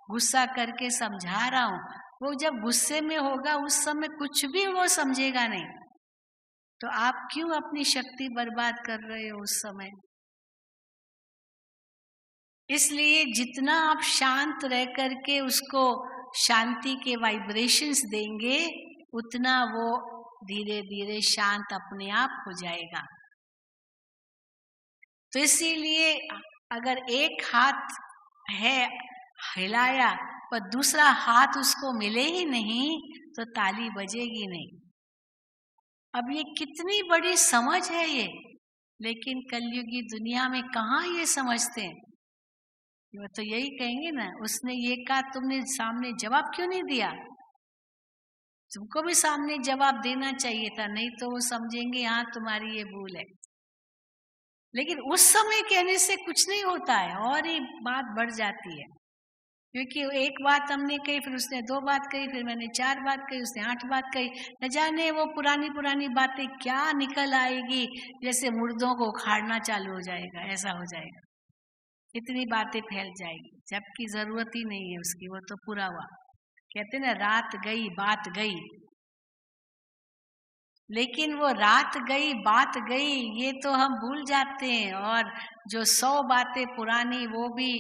गुस्सा करके समझा रहा हूँ, वो जब गुस्से में होगा उस समय कुछ भी वो समझेगा नहीं, तो आप क्यों अपनी शक्ति बर्बाद कर रहे हो उस समय? इसलिए जितना आप शांत रह करके उसको शांति के वाइब्रेशंस देंगे, उतना वो धीरे धीरे शांत अपने आप हो जाएगा। तो इसीलिए अगर एक हाथ है हिलाया पर दूसरा हाथ उसको मिले ही नहीं, तो ताली बजेगी नहीं। अब ये कितनी बड़ी समझ है ये, लेकिन कलयुगी दुनिया में कहाँ ये समझते हैं। वो तो यही कहेंगे ना, उसने ये कहा, तुमने सामने जवाब क्यों नहीं दिया? तुमको भी सामने जवाब देना चाहिए था, नहीं तो वो समझेंगे हाँ तुम्हारी ये भूल है। लेकिन उस समय कहने से कुछ नहीं होता है, और ही बात बढ़ जाती है। क्योंकि एक बात हमने कही, फिर उसने 2 बात कही, फिर मैंने 4 बात कही, उसने 8 बात कही, न जाने वो पुरानी पुरानी बातें क्या निकल आएगी, जैसे मुर्दों को उखाड़ना चालू हो जाएगा, ऐसा हो जाएगा, इतनी बातें फैल जाएगी, जबकि जरूरत ही नहीं है उसकी, वो तो पूरा हुआ। कहते ना, रात गई बात गई। लेकिन वो रात गई बात गई ये तो हम भूल जाते हैं, और जो 100 बातें पुरानी वो भी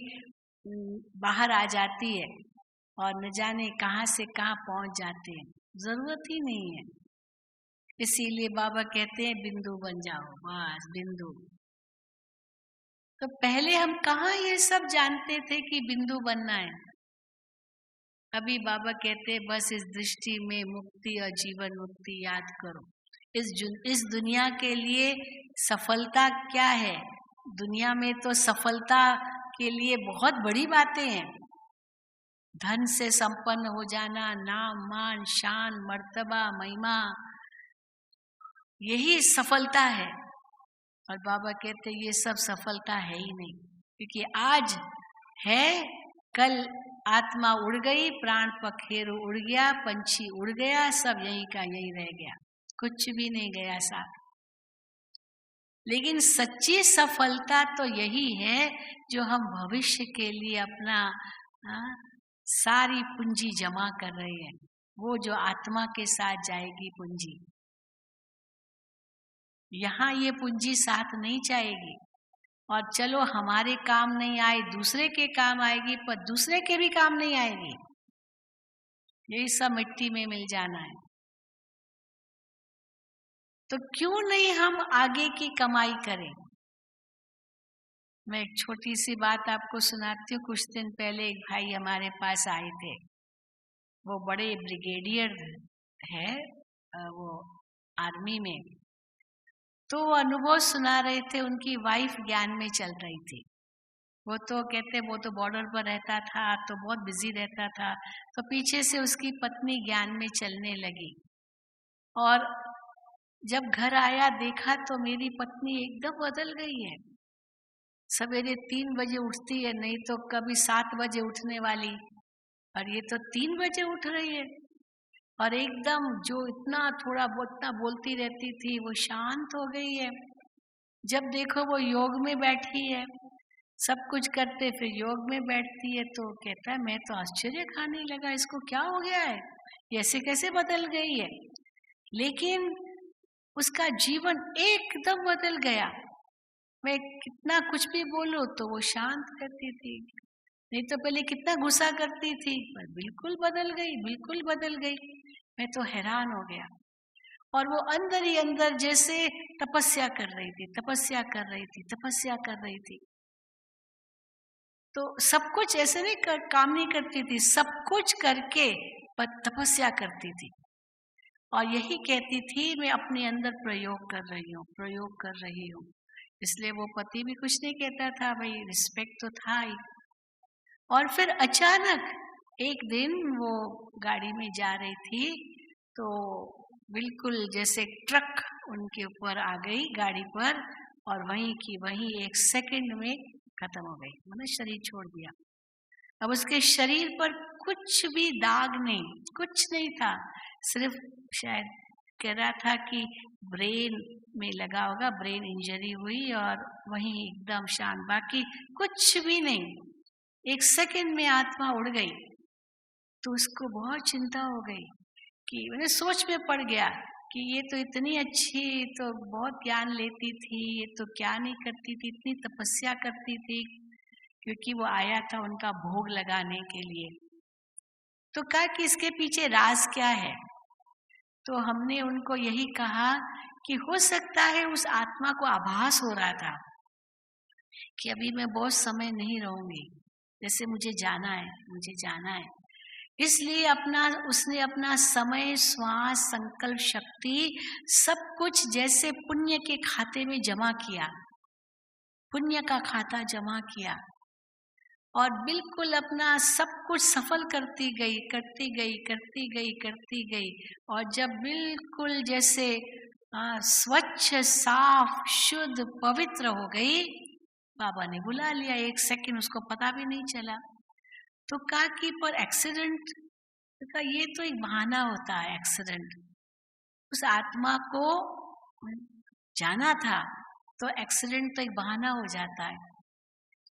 बाहर आ जाती है, और न जाने कहाँ से कहाँ पहुंच जाते हैं, जरूरत ही नहीं है। इसीलिए बाबा कहते हैं बिंदु बन जाओ, बस बिंदु। तो पहले हम कहाँ ये सब जानते थे कि बिंदु बनना है। अभी बाबा कहते हैं बस इस दृष्टि में मुक्ति और जीवन मुक्ति याद करो। इस दुनिया के लिए सफलता क्या है? दुनिया में तो सफलता के लिए बहुत बड़ी बातें हैं। धन से संपन्न हो जाना, नाम मान शान मर्तबा महिमा, यही सफलता है। और बाबा कहते ये सब सफलता है ही नहीं, क्योंकि आज है, कल आत्मा उड़ गई, प्राण पखेरु उड़ गया, पंछी उड़ गया, सब यही का यही रह गया, कुछ भी नहीं गया साथ। लेकिन सच्ची सफलता तो यही है जो हम भविष्य के लिए अपना सारी पूंजी जमा कर रहे हैं, वो जो आत्मा के साथ जाएगी पूंजी। यहाँ ये पूंजी साथ नहीं जाएगी, और चलो हमारे काम नहीं आए, दूसरे के काम आएगी, पर दूसरे के भी काम नहीं आएगी, यही सब मिट्टी में मिल जाना है। तो क्यों नहीं हम आगे की कमाई करें? मैं एक छोटी सी बात आपको सुनाती हूँ। कुछ दिन पहले एक भाई हमारे पास आए थे, वो बड़े ब्रिगेडियर है, वो आर्मी में। तो वो अनुभव सुना रहे थे, उनकी वाइफ ज्ञान में चल रही थी। वो तो कहते वो तो बॉर्डर पर रहता था तो बहुत बिजी रहता था। तो पीछे से उसकी पत्नी ज्ञान में चलने लगी और जब घर आया देखा तो मेरी पत्नी एकदम बदल गई है। सवेरे 3 बजे उठती है, नहीं तो कभी 7 बजे उठने वाली, और ये तो 3 बजे उठ रही है। और एकदम जो इतना थोड़ा बहुत इतना बोलती रहती थी वो शांत हो गई है। जब देखो वो योग में बैठी है, सब कुछ करते फिर योग में बैठती है। तो कहता है मैं तो आश्चर्य खाने लगा, इसको क्या हो गया है, ये ऐसे कैसे बदल गई है। लेकिन उसका जीवन एकदम बदल गया। मैं कितना कुछ भी बोलूं तो वो शांत करती थी, नहीं तो पहले कितना गुस्सा करती थी, पर बिल्कुल बदल गई, बिल्कुल बदल गई। मैं तो हैरान हो गया। और वो अंदर ही अंदर जैसे तपस्या कर रही थी, तपस्या कर रही थी, तपस्या कर रही थी। तो सब कुछ ऐसे नहीं काम नहीं करती थी, सब कुछ करके पर तपस्या करती थी। और यही कहती थी मैं अपने अंदर प्रयोग कर रही हूँ, प्रयोग कर रही हूँ। इसलिए वो पति भी कुछ नहीं कहता था, भाई रिस्पेक्ट तो था ही। और फिर अचानक एक दिन वो गाड़ी में जा रही थी तो बिल्कुल जैसे ट्रक उनके ऊपर आ गई गाड़ी पर, और वहीं की वहीं 1 सेकंड में खत्म हो गई, मतलब शरीर छोड़ दिया। अब उसके शरीर पर कुछ भी दाग नहीं, कुछ नहीं था, सिर्फ शायद कह रहा था कि ब्रेन में लगा होगा, ब्रेन इंजरी हुई और वहीं एकदम शांत, बाकी कुछ भी नहीं। 1 सेकंड में आत्मा उड़ गई। तो उसको बहुत चिंता हो गई कि मैंने सोच में पड़ गया कि ये तो इतनी अच्छी, तो बहुत ज्ञान लेती थी, ये तो क्या नहीं करती थी, इतनी तपस्या करती थी, क्योंकि वो आया था उनका भोग लगाने के लिए। तो कहा कि इसके पीछे राज क्या है। तो हमने उनको यही कहा कि हो सकता है उस आत्मा को आभास हो रहा था कि अभी मैं बहुत समय नहीं रहूंगी, जैसे मुझे जाना है, मुझे जाना है। इसलिए उसने अपना समय, श्वास, संकल्प शक्ति सब कुछ जैसे पुण्य के खाते में जमा किया, पुण्य का खाता जमा किया, और बिल्कुल अपना सब कुछ सफल करती गई, करती गई, करती गई, करती गई। और जब बिल्कुल जैसे स्वच्छ, साफ, शुद्ध, पवित्र हो गई, बाबा ने बुला लिया। 1 सेकंड उसको पता भी नहीं चला। तो कहा कि पर एक्सीडेंट, तो ये तो एक बहाना होता है, एक्सीडेंट। उस आत्मा को जाना था तो एक्सीडेंट तो एक बहाना हो जाता है।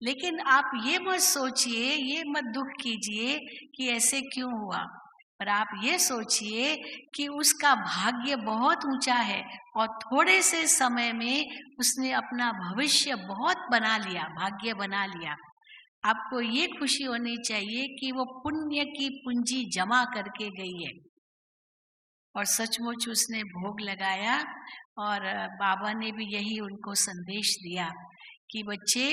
लेकिन आप ये मत सोचिए, ये मत दुख कीजिए कि ऐसे क्यों हुआ, पर आप ये सोचिए कि उसका भाग्य बहुत ऊंचा है और थोड़े से समय में उसने अपना भविष्य बहुत बना लिया, भाग्य बना लिया। आपको ये खुशी होनी चाहिए कि वो पुण्य की पूंजी जमा करके गई है और सचमुच उसने भोग लगाया। और बाबा ने भी यही उनको संदेश दिया कि बच्चे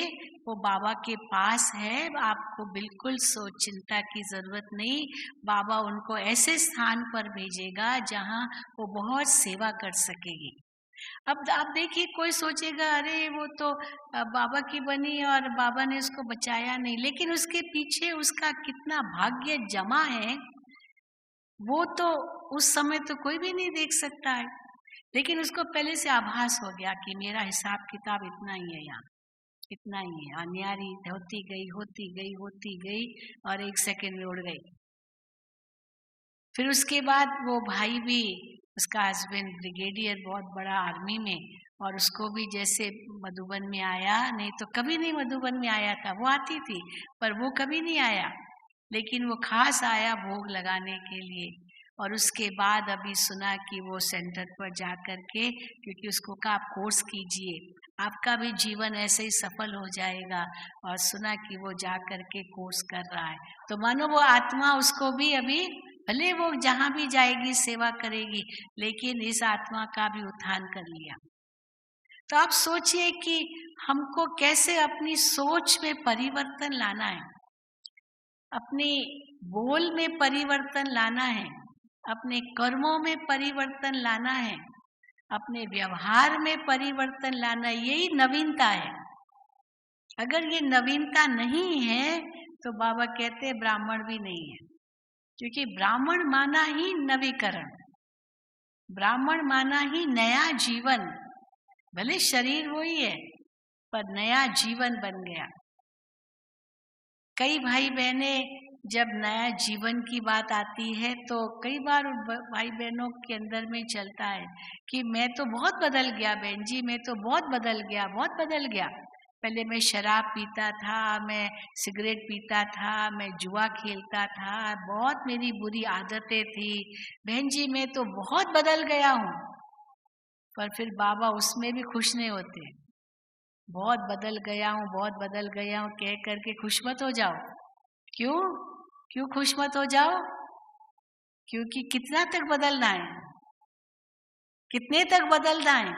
वो बाबा के पास है, आपको बिल्कुल चिंता की जरूरत नहीं। बाबा उनको ऐसे स्थान पर भेजेगा जहाँ वो बहुत सेवा कर सकेगी। अब आप देखिए, कोई सोचेगा अरे वो तो बाबा की बनी और बाबा ने उसको बचाया नहीं, लेकिन उसके पीछे उसका कितना भाग्य जमा है वो तो उस समय तो कोई भी नहीं देख सकता है। लेकिन उसको पहले से आभास हो गया कि मेरा हिसाब किताब इतना ही है, यहाँ इतना ही है। अन्यारी होती गई, होती गई, होती गई, और 1 सेकंड में उड़ गई। फिर उसके बाद वो भाई भी, उसका हस्बैंड ब्रिगेडियर, बहुत बड़ा आर्मी में, और उसको भी जैसे मधुबन में आया, नहीं तो कभी नहीं मधुबन में आया था, वो आती थी पर वो कभी नहीं आया, लेकिन वो खास आया भोग लगाने के लिए। और उसके बाद अभी सुना कि वो सेंटर पर जा कर के, क्योंकि उसको कहा आप कोर्स कीजिए, आपका भी जीवन ऐसे ही सफल हो जाएगा, और सुना कि वो जा कर के कोर्स कर रहा है। तो मानो वो आत्मा उसको भी अभी, भले वो जहाँ भी जाएगी सेवा करेगी, लेकिन इस आत्मा का भी उत्थान कर लिया। तो आप सोचिए कि हमको कैसे अपनी सोच में परिवर्तन लाना है, अपने बोल में परिवर्तन लाना है, अपने कर्मों में परिवर्तन लाना है, अपने व्यवहार में परिवर्तन लाना है। यही नवीनता है। अगर ये नवीनता नहीं है तो बाबा कहते हैं ब्राह्मण भी नहीं है, क्योंकि ब्राह्मण माना ही नवीकरण, ब्राह्मण माना ही नया जीवन। भले शरीर वही है पर नया जीवन बन गया। कई भाई बहने जब नया जीवन की बात आती है तो कई बार भाई बहनों के अंदर में चलता है कि मैं तो बहुत बदल गया बहन जी, मैं तो बहुत बदल गया, बहुत बदल गया। पहले मैं शराब पीता था, मैं सिगरेट पीता था, मैं जुआ खेलता था, बहुत मेरी बुरी आदतें थी बहन जी, मैं तो बहुत बदल गया हूँ। पर फिर बाबा उसमें भी खुश नहीं होते। बहुत बदल गया हूँ, बहुत बदल गया हूँ कह करके खुश मत हो जाओ। क्यों क्यों खुश मत हो जाओ? क्योंकि कितना तक बदलना है, कितने तक बदलना है?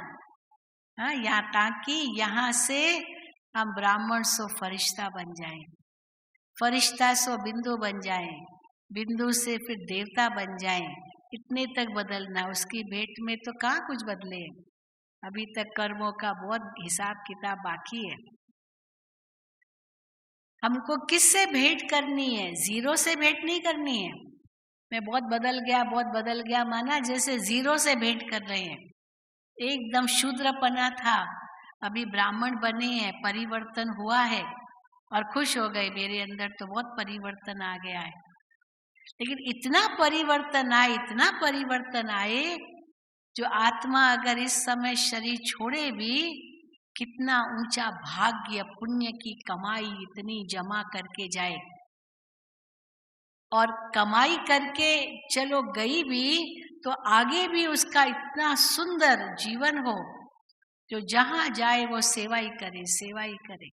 हाँ, यहाँ ताकि यहाँ से हम ब्राह्मण सो फरिश्ता बन जाएं, फरिश्ता सो बिंदु बन जाएं, बिंदु से फिर देवता बन जाएं। इतने तक बदलना, उसकी भेंट में तो कहाँ कुछ बदले, अभी तक कर्मों का बहुत हिसाब किताब बाकी है। हमको किससे भेंट करनी है? जीरो से भेंट नहीं करनी है। मैं बहुत बदल गया, बहुत बदल गया माना जैसे जीरो से भेंट कर रहे हैं। एकदम शूद्रपना था, अभी ब्राह्मण बने हैं, परिवर्तन हुआ है और खुश हो गए, मेरे अंदर तो बहुत परिवर्तन आ गया है। लेकिन इतना परिवर्तन आए, इतना परिवर्तन आए, जो आत्मा अगर इस समय शरीर छोड़े भी, कितना ऊंचा भाग्य पुण्य की कमाई इतनी जमा करके जाए, और कमाई करके चलो गई भी तो आगे भी उसका इतना सुंदर जीवन हो, जो जहां जाए वो सेवा ही करे, सेवा ही करे।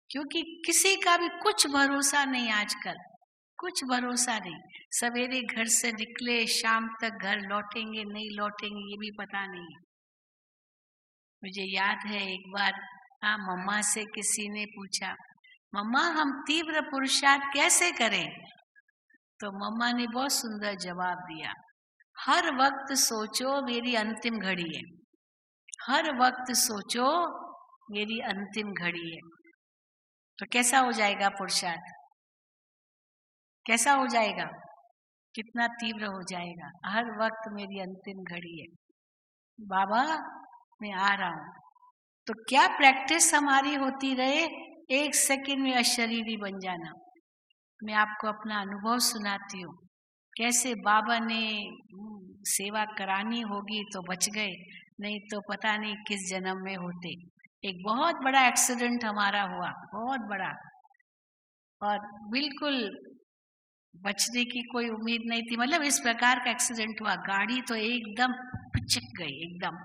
क्योंकि किसी का भी कुछ भरोसा नहीं आजकल, कुछ भरोसा नहीं। सवेरे घर से निकले, शाम तक घर लौटेंगे नहीं लौटेंगे ये भी पता नहीं। मुझे याद है एक बार मम्मा से किसी ने पूछा, मम्मा हम तीव्र पुरुषार्थ कैसे करें? तो मम्मा ने बहुत सुंदर जवाब दिया, हर वक्त सोचो मेरी अंतिम घड़ी है, हर वक्त सोचो मेरी अंतिम घड़ी है। तो कैसा हो जाएगा पुरुषार्थ? कैसा हो जाएगा? कितना तीव्र हो जाएगा? हर वक्त मेरी अंतिम घड़ी है, बाबा मैं आ रहा हूं। तो क्या प्रैक्टिस हमारी होती रहे, एक सेकंड में अशरीरी बन जाना। मैं आपको अपना अनुभव सुनाती हूँ, कैसे बाबा ने सेवा करानी होगी तो बच गए, नहीं तो पता नहीं किस जन्म में होते। एक बहुत बड़ा एक्सीडेंट हमारा हुआ, बहुत बड़ा, और बिल्कुल बचने की कोई उम्मीद नहीं थी। मतलब इस प्रकार का एक्सीडेंट हुआ, गाड़ी तो एकदम पिचक गई एकदम।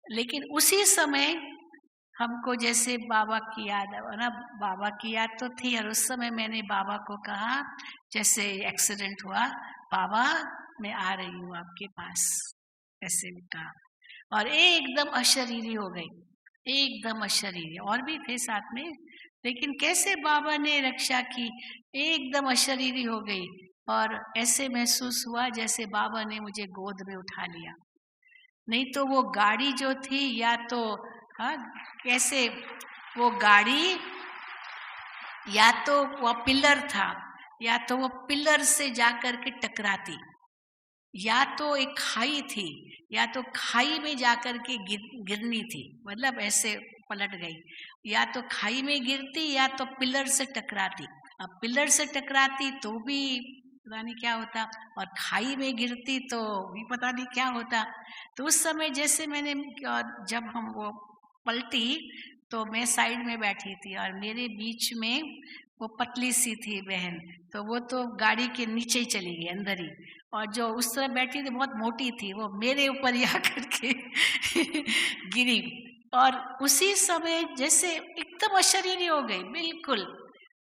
लेकिन उसी समय हमको जैसे बाबा की याद है ना, बाबा की याद तो थी, और उस समय मैंने बाबा को कहा, जैसे एक्सीडेंट हुआ, बाबा मैं आ रही हूँ आपके पास, ऐसे कहा, और एकदम अशरीरी हो गई, एकदम अशरीरी। और भी थे साथ में, लेकिन कैसे बाबा ने रक्षा की, एकदम अशरीरी हो गई, और ऐसे महसूस हुआ जैसे बाबा ने मुझे गोद में उठा लिया। नहीं तो वो गाड़ी जो थी, या तो कैसे वो गाड़ी, या तो वो पिलर था, या तो वो पिलर से जाकर के टकराती, या तो एक खाई थी, या तो खाई में जाकर के गिरनी थी, मतलब ऐसे पलट गई, या तो खाई में गिरती या तो पिलर से टकराती। अब पिलर से टकराती तो भी पता नहीं क्या होता, और खाई में गिरती तो भी पता नहीं क्या होता। तो उस समय जैसे मैंने, जब हम वो पलटी तो मैं साइड में बैठी थी, और मेरे बीच में वो पतली सी थी बहन, तो वो तो गाड़ी के नीचे ही चली गई, अंदर ही, और जो उस तरह बैठी थी बहुत मोटी थी, वो मेरे ऊपर ही आकर के गिरी। और उसी समय जैसे एकदम अशरीरी हो गई बिल्कुल।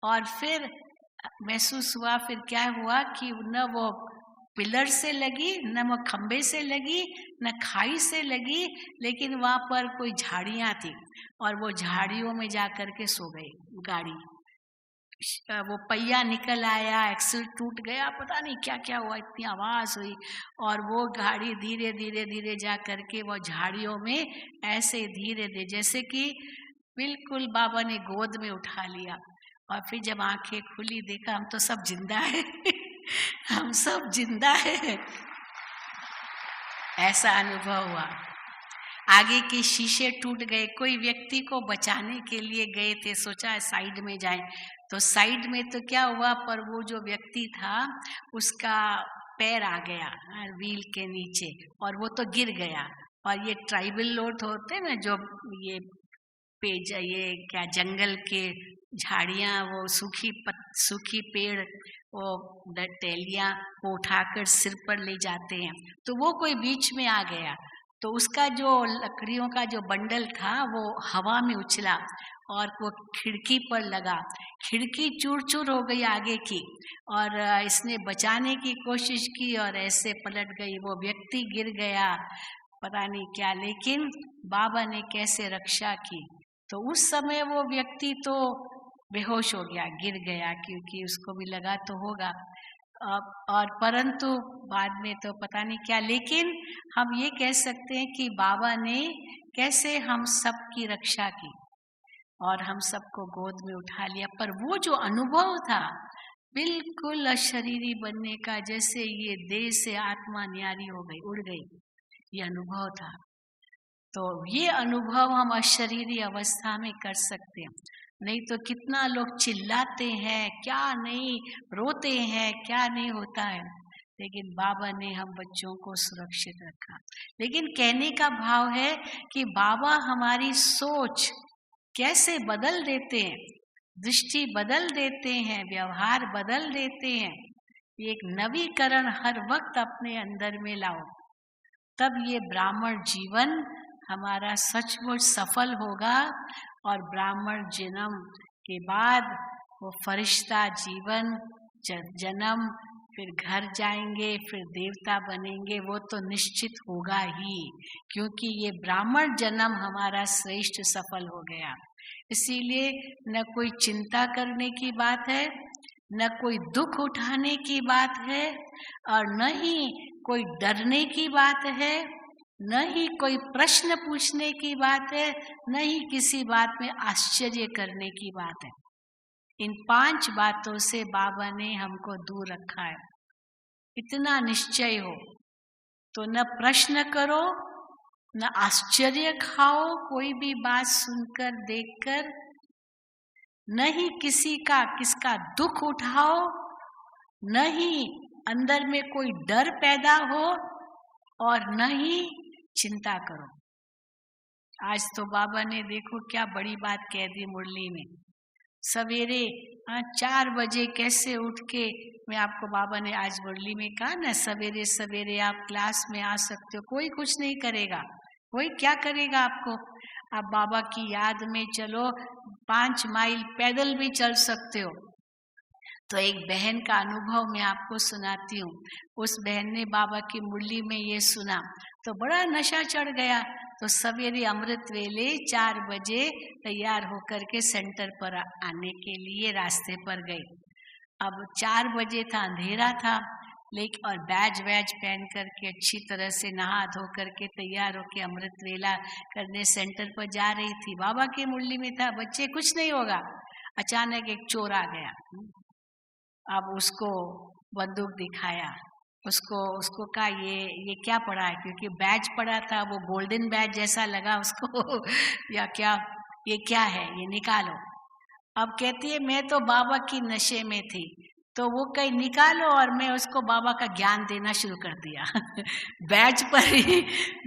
और फिर महसूस हुआ, फिर क्या हुआ कि न वो पिलर से लगी, न वो खंबे से लगी, न खाई से लगी, लेकिन वहां पर कोई झाड़ियां थी, और वो झाड़ियों में जाकर के सो गई गाड़ी। वो पहिया निकल आया, एक्सल टूट गया, पता नहीं क्या क्या हुआ, इतनी आवाज हुई, और वो गाड़ी धीरे धीरे धीरे जा करके वो झाड़ियों में ऐसे धीरे धीरे, जैसे कि बिल्कुल बाबा ने गोद में उठा लिया और फिर जब आंखें खुली देखा हम तो सब जिंदा है हम सब जिंदा है, ऐसा अनुभव हुआ। आगे के शीशे टूट गए, कोई व्यक्ति को बचाने के लिए गए थे, सोचा साइड में जाएं, तो साइड में तो क्या हुआ, पर वो जो व्यक्ति था उसका पैर आ गया व्हील के नीचे और वो तो गिर गया। और ये ट्राइबल लोग होते हैं ना, जो ये ये क्या जंगल के झाड़ियां, वो सूखी पेड़, वो टहलियां को उठाकर सिर पर ले जाते हैं, तो वो कोई बीच में आ गया, तो उसका जो लकड़ियों का जो बंडल था वो हवा में उछला और वो खिड़की पर लगा, खिड़की चूर चूर हो गई आगे की, और इसने बचाने की कोशिश की और ऐसे पलट गई, वो व्यक्ति गिर गया, पता नहीं क्या, लेकिन बाबा ने कैसे रक्षा की। तो उस समय वो व्यक्ति तो बेहोश हो गया, गिर गया, क्योंकि उसको भी लगा तो होगा, और परंतु बाद में तो पता नहीं क्या, लेकिन हम ये कह सकते हैं कि बाबा ने कैसे हम सब की रक्षा की और हम सबको गोद में उठा लिया। पर वो जो अनुभव था बिल्कुल अशरीरी बनने का, जैसे ये देह से आत्मा न्यारी हो गई, उड़ गई, ये अनुभव था। तो ये अनुभव हम अशरीरी अवस्था में कर सकते हैं, नहीं तो कितना लोग चिल्लाते हैं, क्या नहीं, रोते हैं, क्या नहीं होता है, लेकिन बाबा ने हम बच्चों को सुरक्षित रखा। लेकिन कहने का भाव है कि बाबा हमारी सोच कैसे बदल देते हैं, दृष्टि बदल देते हैं, व्यवहार बदल देते हैं। एक नवीकरण हर वक्त अपने अंदर में लाओ, तब ये ब्राह्मण जीवन हमारा सचमुच सफल होगा, और ब्राह्मण जन्म के बाद वो फरिश्ता जीवन, जन्म, फिर घर जाएंगे, फिर देवता बनेंगे, वो तो निश्चित होगा ही, क्योंकि ये ब्राह्मण जन्म हमारा श्रेष्ठ सफल हो गया। इसीलिए न कोई चिंता करने की बात है, न कोई दुख उठाने की बात है, और न ही कोई डरने की बात है, न ही कोई प्रश्न पूछने की बात है, न ही किसी बात में आश्चर्य करने की बात है। इन 5 बातों से बाबा ने हमको दूर रखा है। इतना निश्चय हो तो न प्रश्न करो, न आश्चर्य खाओ कोई भी बात सुनकर देखकर, न ही किसका दुख उठाओ, न ही अंदर में कोई डर पैदा हो, और न ही चिंता करो। आज तो बाबा ने देखो क्या बड़ी बात कह दी मुरली में, सवेरे 4 बजे कैसे उठ के, मैं आपको बाबा ने आज मुरली में कहा ना, सवेरे सवेरे आप क्लास में आ सकते हो, कोई कुछ नहीं करेगा, कोई क्या करेगा आपको, आप बाबा की याद में चलो, 5 माइल पैदल भी चल सकते हो। तो एक बहन का अनुभव मैं आपको सुनाती हूँ। उस बहन ने बाबा की मुरली में ये सुना तो बड़ा नशा चढ़ गया, तो सवेरे अमृत वेले 4 बजे तैयार होकर के सेंटर पर आने के लिए रास्ते पर गई। अब 4 बजे था, अंधेरा था, लेकिन और बैज पहन करके अच्छी तरह से नहा धो करके तैयार होके अमृत वेला करने सेंटर पर जा रही थी। बाबा की मुरली में था, बच्चे कुछ नहीं होगा। अचानक एक चोर आ गया, अब उसको बंदूक दिखाया, उसको कहा ये क्या पड़ा है, क्योंकि बैज पड़ा था, वो गोल्डन बैज जैसा लगा उसको या क्या, ये क्या है, ये निकालो। अब कहती है मैं तो बाबा की नशे में थी, तो वो कहीं निकालो, और मैं उसको बाबा का ज्ञान देना शुरू कर दिया बैज पर ही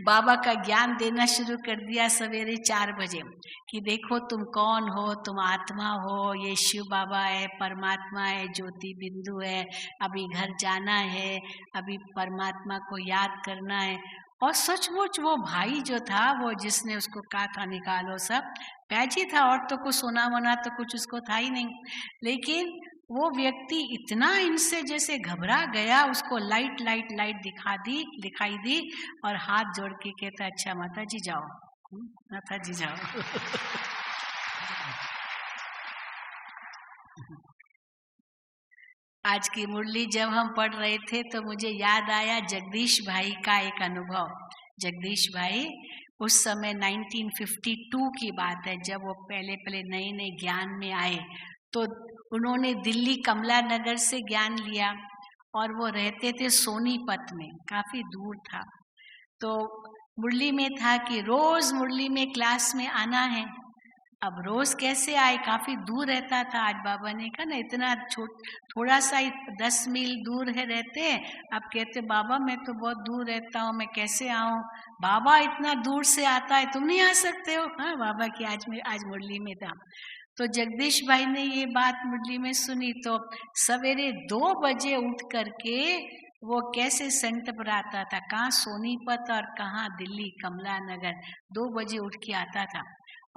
बाबा का ज्ञान देना शुरू कर दिया सवेरे 4 बजे, कि देखो तुम कौन हो, तुम आत्मा हो, ये शिव बाबा है, परमात्मा है, ज्योति बिंदु है, अभी घर जाना है, अभी परमात्मा को याद करना है। और सचमुच वो भाई जो था, वो जिसने उसको कहा था निकालो, सब बैज ही था, और तो कुछ सोना वोना तो कुछ उसको था ही नहीं। लेकिन वो व्यक्ति इतना इनसे जैसे घबरा गया, उसको लाइट दिखाई दी, और हाथ जोड़ के कहता अच्छा माता जी जाओ, माता जी जाओ आज की मुरली जब हम पढ़ रहे थे तो मुझे याद आया जगदीश भाई का एक अनुभव। जगदीश भाई उस समय 1952 की बात है, जब वो पहले पहले नए नए ज्ञान में आए, तो उन्होंने दिल्ली कमला नगर से ज्ञान लिया और वो रहते थे सोनीपत में, काफी दूर था। तो मुरली में था कि रोज मुरली में क्लास में आना है। अब रोज कैसे आए, काफी दूर रहता था। आज बाबा ने कहा ना, इतना थोड़ा सा 10 मील दूर है रहते हैं। अब कहते बाबा मैं तो बहुत दूर रहता हूँ, मैं कैसे आऊँ? बाबा इतना दूर से आता है, तुम नहीं आ सकते हो? हाँ, बाबा की आज मुरली में था। तो जगदीश भाई ने ये बात मुरली में सुनी, तो सवेरे 2 बजे उठ करके वो कैसे सेंट पर आता था, कहाँ सोनीपत और कहाँ दिल्ली कमला नगर, 2 बजे उठ के आता था।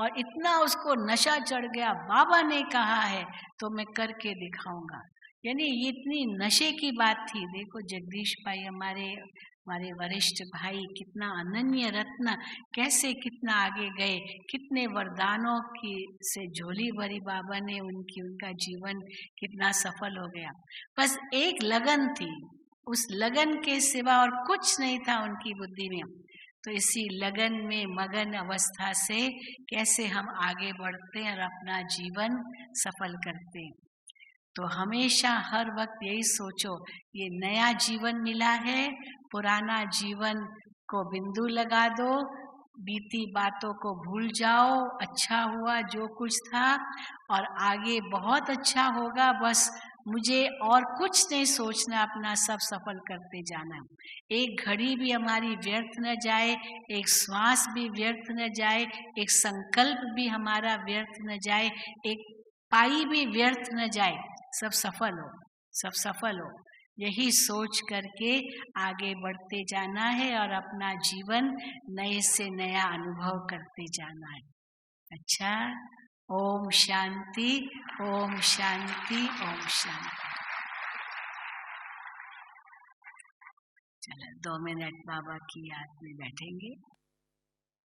और इतना उसको नशा चढ़ गया, बाबा ने कहा है तो मैं करके दिखाऊंगा। यानी ये इतनी नशे की बात थी। देखो जगदीश भाई हमारे वरिष्ठ भाई, कितना अनन्य रत्न, कैसे कितना आगे गए, कितने वरदानों की से झोली भरी बाबा ने उनका जीवन कितना सफल हो गया। बस एक लगन थी, उस लगन के सिवा और कुछ नहीं था उनकी बुद्धि में। तो इसी लगन में मगन अवस्था से कैसे हम आगे बढ़ते हैं और अपना जीवन सफल करते हैं। तो हमेशा हर वक्त यही सोचो, ये नया जीवन मिला है, पुराना जीवन को बिंदु लगा दो, बीती बातों को भूल जाओ, अच्छा हुआ जो कुछ था और आगे बहुत अच्छा होगा। बस मुझे और कुछ नहीं सोचना, अपना सब सफल करते जाना। एक घड़ी भी हमारी व्यर्थ न जाए, एक श्वास भी व्यर्थ न जाए, एक संकल्प भी हमारा व्यर्थ न जाए, एक पाई भी व्यर्थ न जाए, सब सफल हो, सब सफल हो। यही सोच करके आगे बढ़ते जाना है और अपना जीवन नए से नया अनुभव करते जाना है। अच्छा, ओम शांति, ओम शांति, ओम शांति। चलो 2 मिनट बाबा की याद में बैठेंगे।